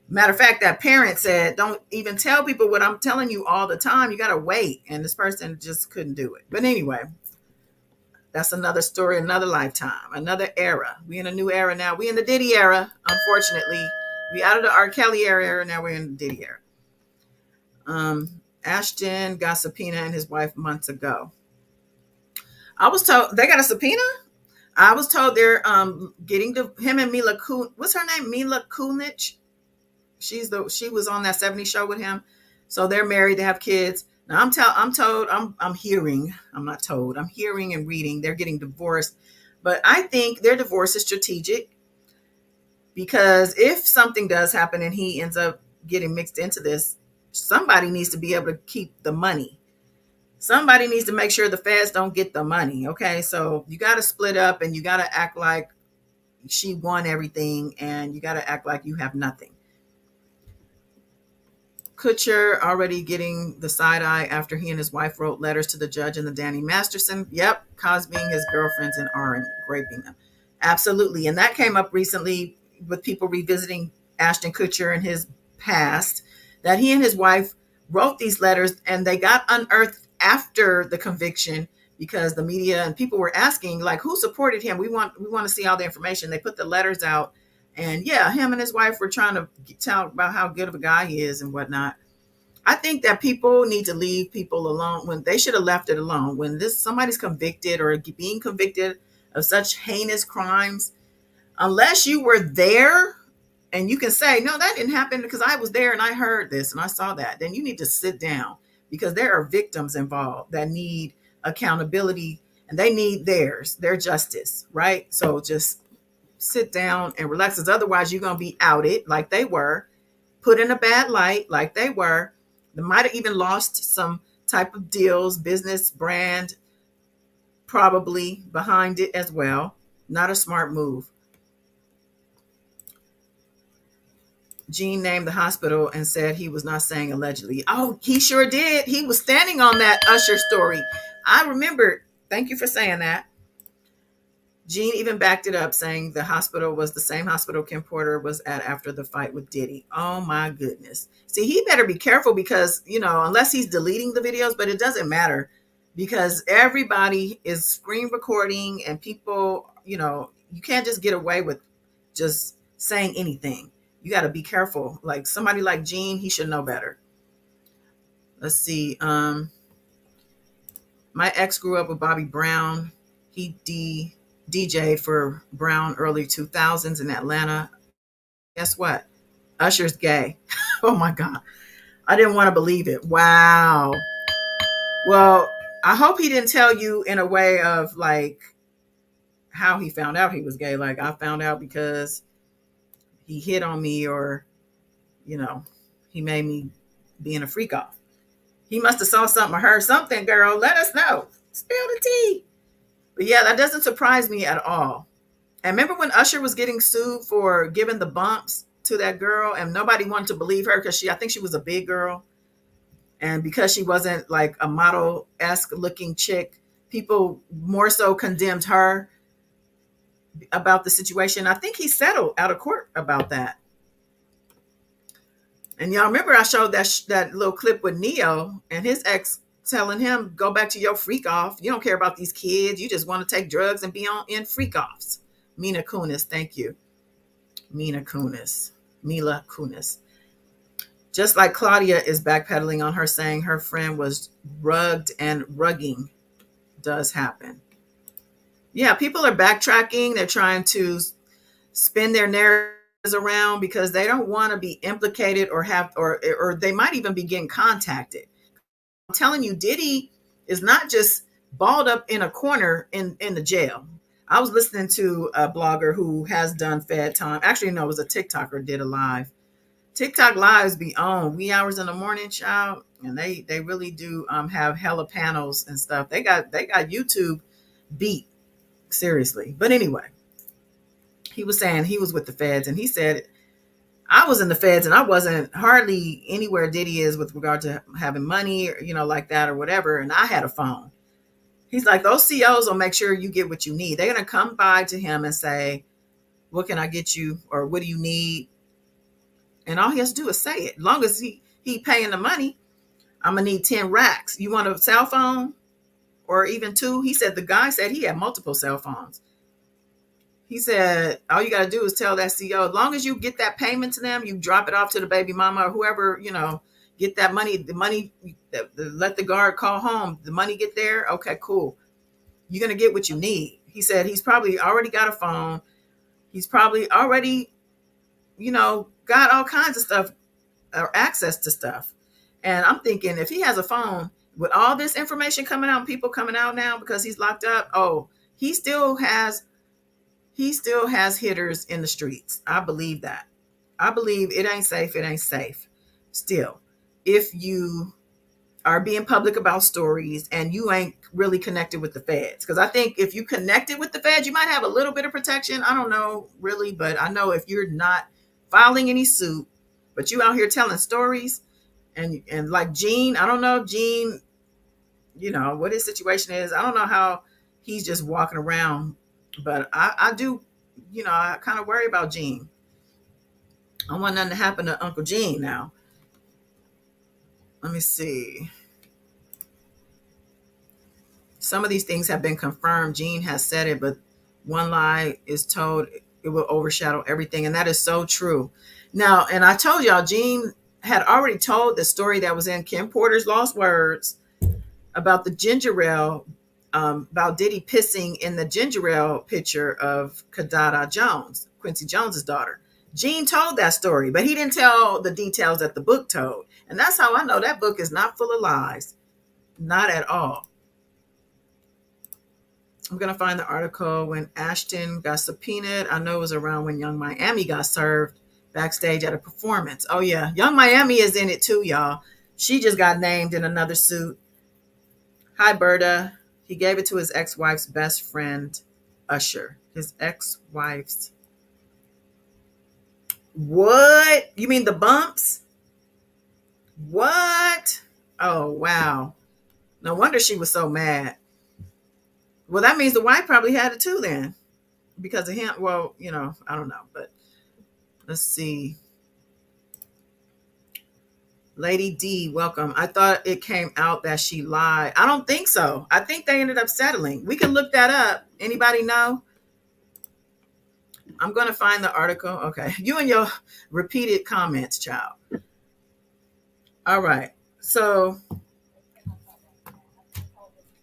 Speaker 1: Matter of fact, that parent said, "Don't even tell people what I'm telling you all the time. You got to wait." And this person just couldn't do it. But anyway, that's another story, another lifetime, another era. We in a new era now. We in the Diddy era, unfortunately. We out of the R. Kelly era. Now we're in the Diddy era. Ashton got subpoena and his wife months ago. I was told they got a subpoena. I was told they're getting to him and Mila Kunis. What's her name? Mila Kunis. She was on that 70s show with him. So they're married. They have kids. Now I'm hearing. I'm not told. I'm hearing and reading. They're getting divorced, but I think their divorce is strategic because if something does happen and he ends up getting mixed into this, somebody needs to be able to keep the money. Somebody needs to make sure the feds don't get the money. Okay, so you got to split up and you got to act like she won everything and you got to act like you have nothing. Kutcher already getting the side eye after he and his wife wrote letters to the judge and the Danny Masterson. Yep, Cosbying his girlfriends and raping them. Absolutely. And that came up recently with people revisiting Ashton Kutcher and his past, that he and his wife wrote these letters and they got unearthed after the conviction because the media and people were asking, like, who supported him? We want to see all the information. They put the letters out. And yeah, him and his wife were trying to tell about how good of a guy he is and whatnot. I think that people need to leave people alone when they should have left it alone. When somebody's convicted or being convicted of such heinous crimes, unless you were there and you can say, no, that didn't happen because I was there and I heard this and I saw that, then you need to sit down because there are victims involved that need accountability and they need their justice, right? So just sit down and relax, because otherwise you're going to be outed like they were, put in a bad light like they were. They might have even lost some type of deals, business, brand, probably behind it as well. Not a smart move. Gene named the hospital and said he was not saying allegedly. Oh, he sure did. He was standing on that Usher story. I remember. Thank you for saying that. Gene even backed it up, saying the hospital was the same hospital Kim Porter was at after the fight with Diddy. Oh my goodness. See, he better be careful because, unless he's deleting the videos, but it doesn't matter because everybody is screen recording and people, you can't just get away with just saying anything. You got to be careful. Like somebody like Gene, he should know better. Let's see. My ex grew up with Bobby Brown. He DJ'd for Brown early 2000s in Atlanta. Guess what? Usher's gay. Oh my God. I didn't want to believe it. Wow. Well, I hope he didn't tell you in a way of like how he found out he was gay. Like I found out because he hit on me or, he made me being a freak off. He must have saw something or heard something, girl. Let us know. Spill the tea. But yeah, that doesn't surprise me at all. And remember when Usher was getting sued for giving the bumps to that girl and nobody wanted to believe her because I think she was a big girl. And because she wasn't like a model-esque looking chick, people more so condemned her about the situation. I think he settled out of court about that. And y'all remember I showed that little clip with Neo and his ex telling him, go back to your freak off. You don't care about these kids. You just want to take drugs and be in freak offs. Mila Kunis, thank you. Mila Kunis. Just like Claudia is backpedaling on her saying her friend was rugged and rugging does happen. Yeah, people are backtracking. They're trying to spin their narratives around because they don't want to be implicated or they might even be getting contacted. I'm telling you, Diddy is not just balled up in a corner in the jail. I was listening to a blogger who has done Fed time. Actually, no, it was a TikToker did a live. TikTok lives be on wee hours in the morning, child, and they really do have hella panels and stuff. They got YouTube beat seriously. But anyway, he was saying he was with the feds, and he said I was in the feds and I wasn't hardly anywhere Diddy is with regard to having money or, like that or whatever. And I had a phone. He's like, those COs will make sure you get what you need. They're going to come by to him and say, what can I get you? Or what do you need? And all he has to do is say it. As long as he paying the money, I'm going to need 10 racks. You want a cell phone or even 2? He said, the guy said he had multiple cell phones. He said, all you got to do is tell that CEO, as long as you get that payment to them, you drop it off to the baby mama or whoever, get that money, let the guard call home, the money get there. Okay, cool. You're going to get what you need. He said he's probably already got a phone. He's probably already, got all kinds of stuff or access to stuff. And I'm thinking if he has a phone with all this information coming out, people coming out now because he's locked up. Oh, he still has hitters in the streets. I believe that. I believe it ain't safe. It ain't safe. Still, if you are being public about stories and you ain't really connected with the feds, because I think if you connected with the feds, you might have a little bit of protection. I don't know really, but I know if you're not filing any suit, but you out here telling stories and like Gene, I don't know if Gene, what his situation is. I don't know how he's just walking around, but I do, I kind of worry about Gene. I don't want nothing to happen to Uncle Gene now. Let me see. Some of these things have been confirmed. Gene has said it, but one lie is told, it will overshadow everything. And that is so true. Now, and I told y'all, Gene had already told the story that was in Kim Porter's Lost Words about the ginger ale, about Diddy pissing in the ginger ale picture of Kadada Jones, Quincy Jones's daughter. Gene told that story, but he didn't tell the details that the book told. And that's how I know that book is not full of lies. Not at all. I'm going to find the article when Ashton got subpoenaed. I know it was around when Young Miami got served backstage at a performance. Oh, yeah. Young Miami is in it too, y'all. She just got named in another suit. Hi, Berta. He gave it to his ex-wife's best friend, Usher. His ex-wife's. What? You mean the bumps? What? Oh, wow. No wonder she was so mad. Well, that means the wife probably had it too then because of him. Well, I don't know, but let's see. Lady D, welcome. I thought it came out that she lied. I don't think so. I think they ended up settling. We can look that up. Anybody know? I'm going to find the article. Okay. You and your repeated comments, child. All right. So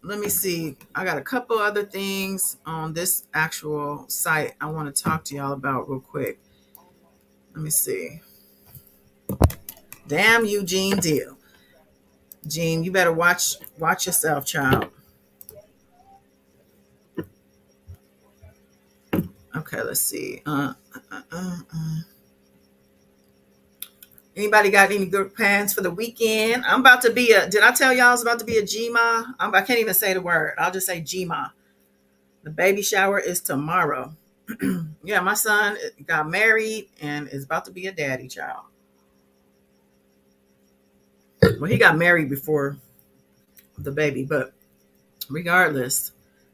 Speaker 1: let me see. I got a couple other things on this actual site I want to talk to y'all about real quick. Let me see. Damn you, Gene Deal. Gene, you better watch yourself, child. Okay, let's see. Anybody got any good plans for the weekend? I'm about to be did I tell y'all I was about to be a G-Ma? I can't even say the word. I'll just say G-Ma. The baby shower is tomorrow. Yeah, my son got married and is about to be a daddy, child. Well, he got married before the baby, but regardless,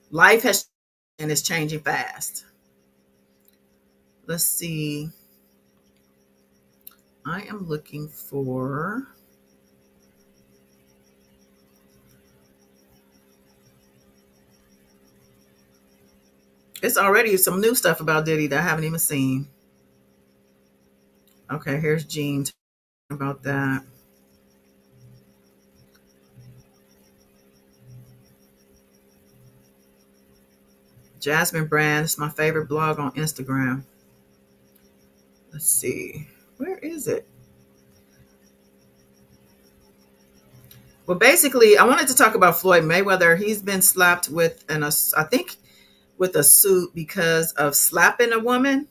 Speaker 1: life has and it's changing fast. Let's see. I am looking for it's already some new stuff about Diddy that I haven't even seen. Okay, here's Gene talking about that. Jasmine Brand is my favorite blog on Instagram. Let's see. Where is it? Well, basically, I wanted to talk about Floyd Mayweather. He's been slapped with I think with a suit because of slapping a woman.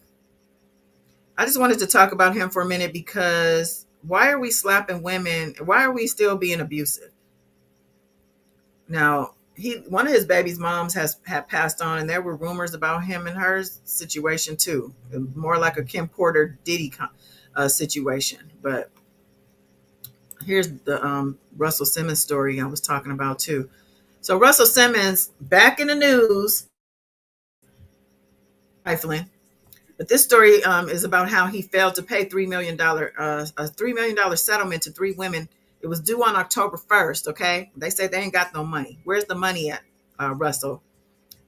Speaker 1: I just wanted to talk about him for a minute because why are we slapping women? Why are we still being abusive? Now, one of his baby's moms had passed on, and there were rumors about him and her situation too, more like a Kim Porter Diddy situation. But here's the Russell Simmons story I was talking about too. So Russell Simmons back in the news, trifling. But this story is about how he failed to pay $3 million, a $3 million settlement to 3 women. It was due on October 1st, okay? They say they ain't got no money. Where's the money at, Russell?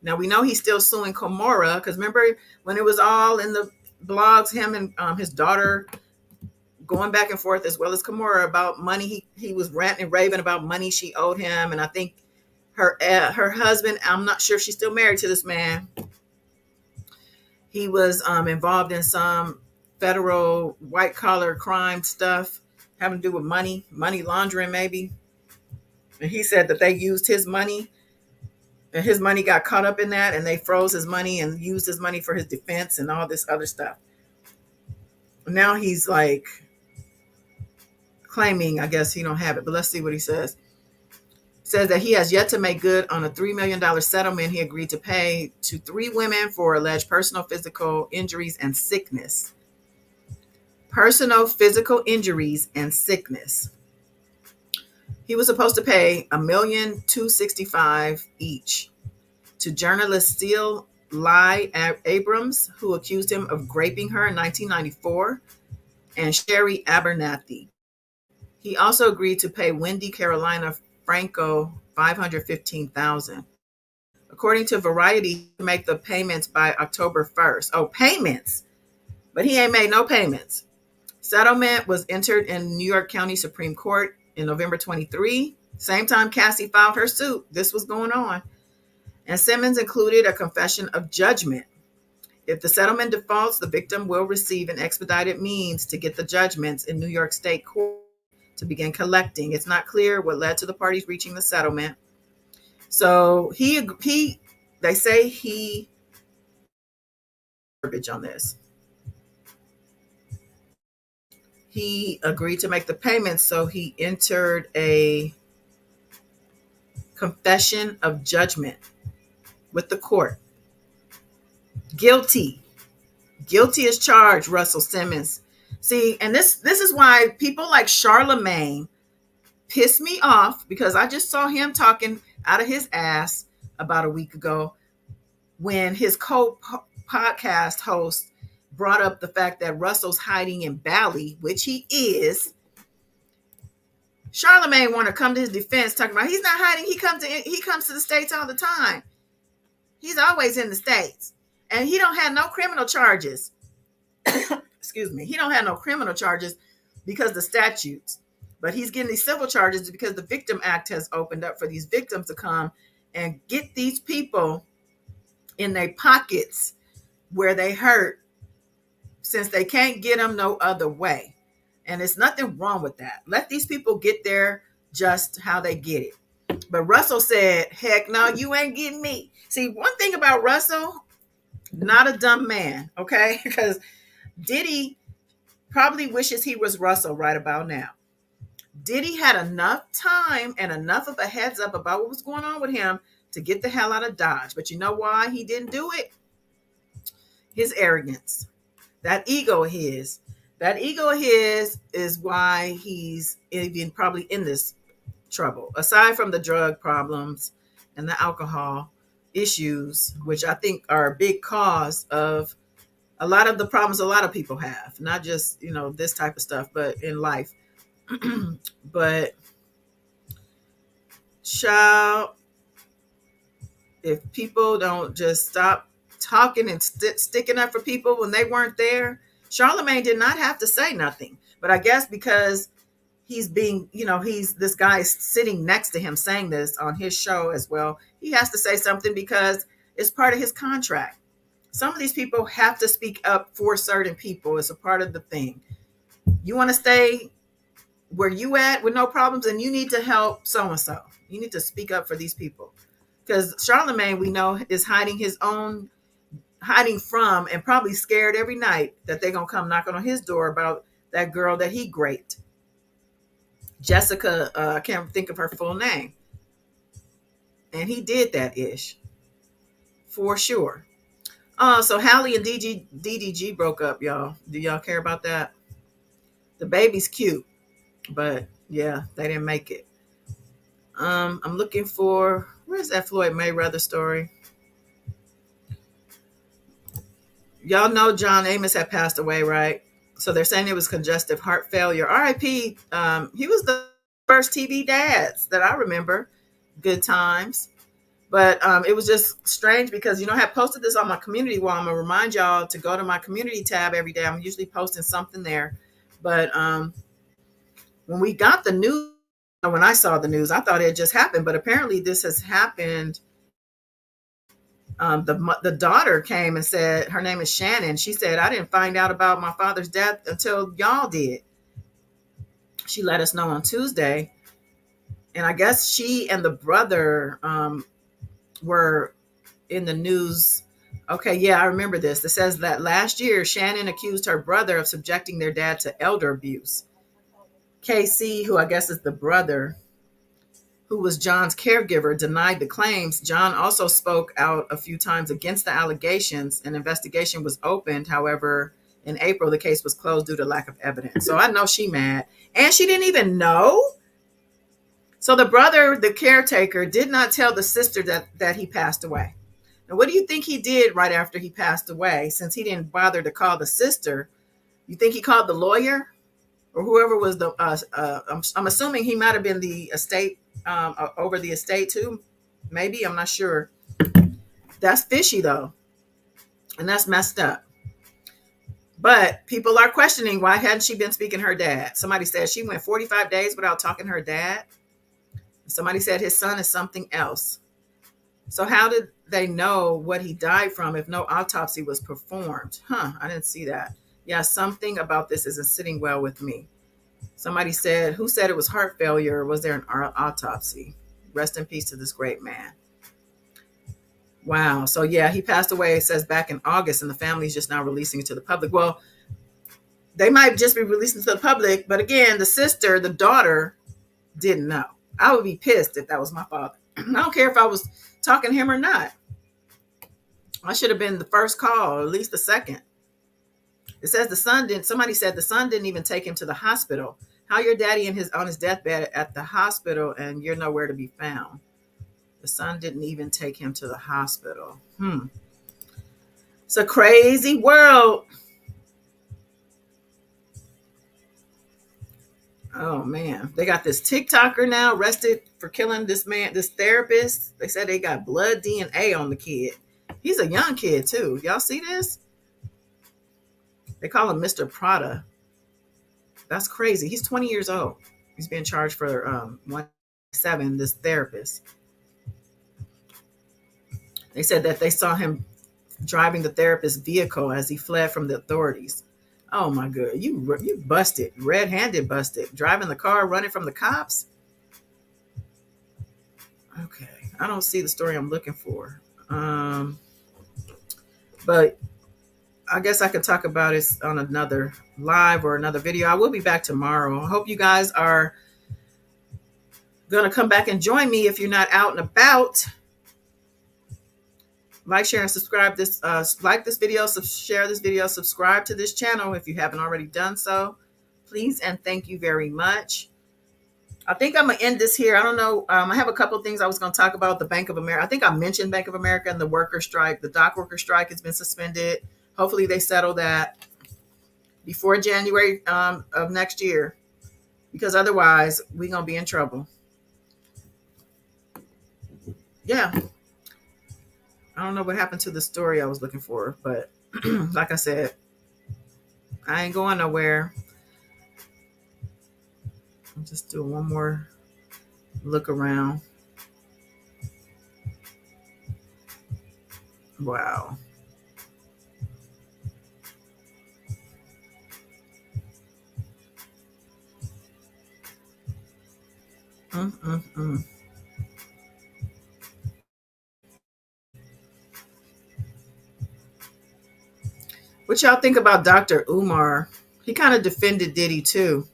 Speaker 1: Now, we know he's still suing Komora, because remember when it was all in the blogs, him and his daughter going back and forth, as well as Komora, about money. He was ranting and raving about money she owed him. And I think her husband, I'm not sure if she's still married to this man, he was involved in some federal white collar crime stuff having to do with money laundering maybe. And he said that they used his money, and his money got caught up in that, and they froze his money and used his money for his defense and all this other stuff. Now he's like claiming, I guess he don't have it, but let's see what he says. Says that he has yet to make good on a $3 million settlement he agreed to pay to 3 women for alleged personal physical injuries and sickness. Personal physical injuries and sickness. He was supposed to pay $1,265,000 each to journalist Steele Lai Abrams, who accused him of raping her in 1994, and Sherry Abernathy. He also agreed to pay Wendy Carolina Franco $515,000. According to Variety, to make the payments by October 1st. Oh, payments. But he ain't made no payments. Settlement was entered in New York County Supreme Court in November 23. Same time Cassie filed her suit. This was going on. And Simmons included a confession of judgment. If the settlement defaults, the victim will receive an expedited means to get the judgments in New York State Court to begin collecting. It's not clear what led to the parties reaching the settlement. So they say he verbiage on this. He agreed to make the payments, so he entered a confession of judgment with the court. Guilty as charged, Russell Simmons. See, and this is why people like Charlemagne piss me off, because I just saw him talking out of his ass about a week ago when his co-podcast host brought up the fact that Russell's hiding in Bali, which he is. Charlemagne want to come to his defense talking about he's not hiding. He comes to the States all the time. He's always in the States. And he don't have no criminal charges. Excuse me. He don't have no criminal charges because the statutes. But he's getting these civil charges because the Victim Act has opened up for these victims to come and get these people in their pockets where they hurt, since they can't get them no other way. And there's nothing wrong with that. Let these people get there just how they get it. But Russell said, heck no, you ain't getting me. See, one thing about Russell, not a dumb man, okay? Because Diddy probably wishes he was Russell right about now. Diddy had enough time and enough of a heads up about what was going on with him to get the hell out of Dodge. But you know why he didn't do it? His arrogance. That ego of his is why he's even probably in this trouble. Aside from the drug problems and the alcohol issues, which I think are a big cause of a lot of the problems a lot of people have, not just, this type of stuff, but in life. But child, if people don't just stop talking and sticking up for people when they weren't there. Charlemagne did not have to say nothing, but I guess because he's being, this guy is sitting next to him saying this on his show as well, he has to say something because it's part of his contract. Some of these people have to speak up for certain people. It's a part of the thing. You want to stay where you at with no problems, and you need to help so-and-so. You need to speak up for these people, because Charlemagne, we know, is hiding from and probably scared every night that they're going to come knocking on his door about that girl that he raped. Jessica, I can't think of her full name. And he did that ish. For sure. So Hallie and DDG broke up, y'all. Do y'all care about that? The baby's cute, but yeah, they didn't make it. I'm looking for, where's that Floyd Mayweather story? Y'all know John Amos had passed away, right? So they're saying it was congestive heart failure. R.I.P. He was the first TV dads that I remember. Good times. But it was just strange because, I had posted this on my community wall. I'm going to remind y'all to go to my community tab every day. I'm usually posting something there. But when we got the news, when I saw the news, I thought it had just happened. But apparently this has happened. The daughter came and said, her name is Shannon. She said, I didn't find out about my father's death until y'all did. She let us know on Tuesday. And I guess she and the brother were in the news. Okay, yeah, I remember this. It says that last year, Shannon accused her brother of subjecting their dad to elder abuse. KC, who I guess is the brother, who was John's caregiver, denied the claims. John also spoke out a few times against the allegations. An investigation was opened. However, in April, the case was closed due to lack of evidence. So I know she mad. And she didn't even know. So the brother, the caretaker, did not tell the sister that he passed away. Now, what do you think he did right after he passed away? Since he didn't bother to call the sister, you think he called the lawyer or whoever was the, I'm assuming he might've been the estate, over the estate too. Maybe, I'm not sure. That's fishy though. And that's messed up. But people are questioning, why hadn't she been speaking to her dad? Somebody said she went 45 days without talking to her dad. Somebody said his son is something else. So how did they know what he died from if no autopsy was performed? I didn't see that. Yeah, something about this isn't sitting well with me. Somebody said, who said it was heart failure? Or was there an autopsy? Rest in peace to this great man. Wow. So yeah, he passed away, it says, back in August, and the family's just now releasing it to the public. Well, they might just be releasing it to the public, but again, the sister, the daughter, didn't know. I would be pissed if that was my father. I don't care if I was talking to him or not. I should have been the first call, or at least the second. It says the son didn't, somebody said the son didn't even take him to the hospital. How your daddy on his deathbed at the hospital and you're nowhere to be found? The son didn't even take him to the hospital. It's a crazy world. Oh man, they got this TikToker now arrested for killing this man, this therapist. They said they got blood DNA on the kid. He's a young kid too. Y'all see this? They call him Mr. Prada. That's crazy. He's 20 years old. He's being charged for 1.7, this therapist. They said that they saw him driving the therapist's vehicle as he fled from the authorities. Oh my God, you busted, red-handed busted, driving the car, running from the cops. Okay, I don't see the story I'm looking for. But I guess I could talk about it on another live or another video. I will be back tomorrow. I hope you guys are going to come back and join me if you're not out and about. Like, share, and subscribe this. Like this video, share this video, subscribe to this channel if you haven't already done so. Please and thank you very much. I think I'm going to end this here. I don't know. I have a couple of things I was going to talk about. The Bank of America. I think I mentioned Bank of America and the worker strike. The dock worker strike has been suspended. Hopefully they settle that before January of next year, because otherwise we're going to be in trouble. Yeah. I don't know what happened to the story I was looking for, but like I said, I ain't going nowhere. I'm just doing one more look around. Wow. What y'all think about Dr. Umar? He kind of defended Diddy too.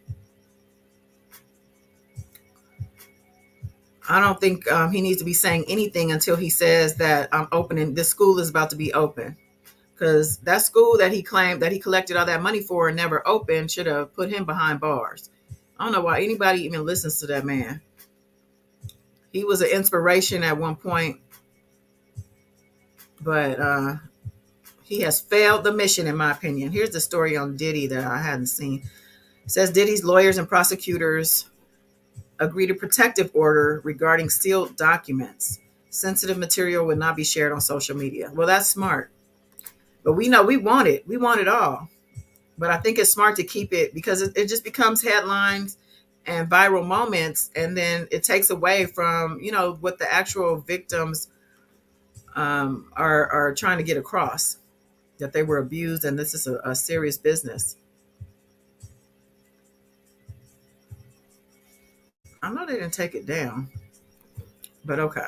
Speaker 1: I don't think he needs to be saying anything until he says that I'm opening, this school is about to be open. Because that school that he claimed that he collected all that money for and never opened should have put him behind bars. I don't know why anybody even listens to that man. He was an inspiration at one point, but he has failed the mission, in my opinion. Here's the story on Diddy that I hadn't seen. It says Diddy's lawyers and prosecutors agreed a protective order regarding sealed documents. Sensitive material would not be shared on social media. Well, that's smart. But we know we want it. We want it all. But I think it's smart to keep it because it just becomes headlines and viral moments. And then it takes away from, what the actual victims are trying to get across, that they were abused. And this is a serious business. I know they didn't take it down, but okay.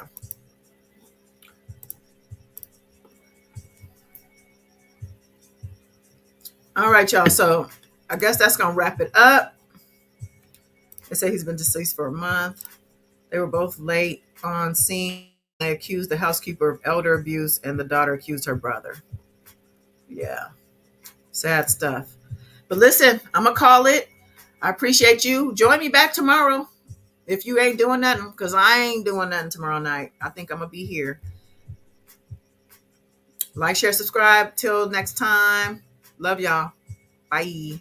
Speaker 1: All right, y'all. So I guess that's going to wrap it up. They say he's been deceased for a month. They were both late on scene. They accused the housekeeper of elder abuse, and the daughter accused her brother. Yeah. Sad stuff. But listen, I'm going to call it. I appreciate you. Join me back tomorrow if you ain't doing nothing, because I ain't doing nothing tomorrow night. I think I'm going to be here. Like, share, subscribe. Till next time. Love y'all. Bye.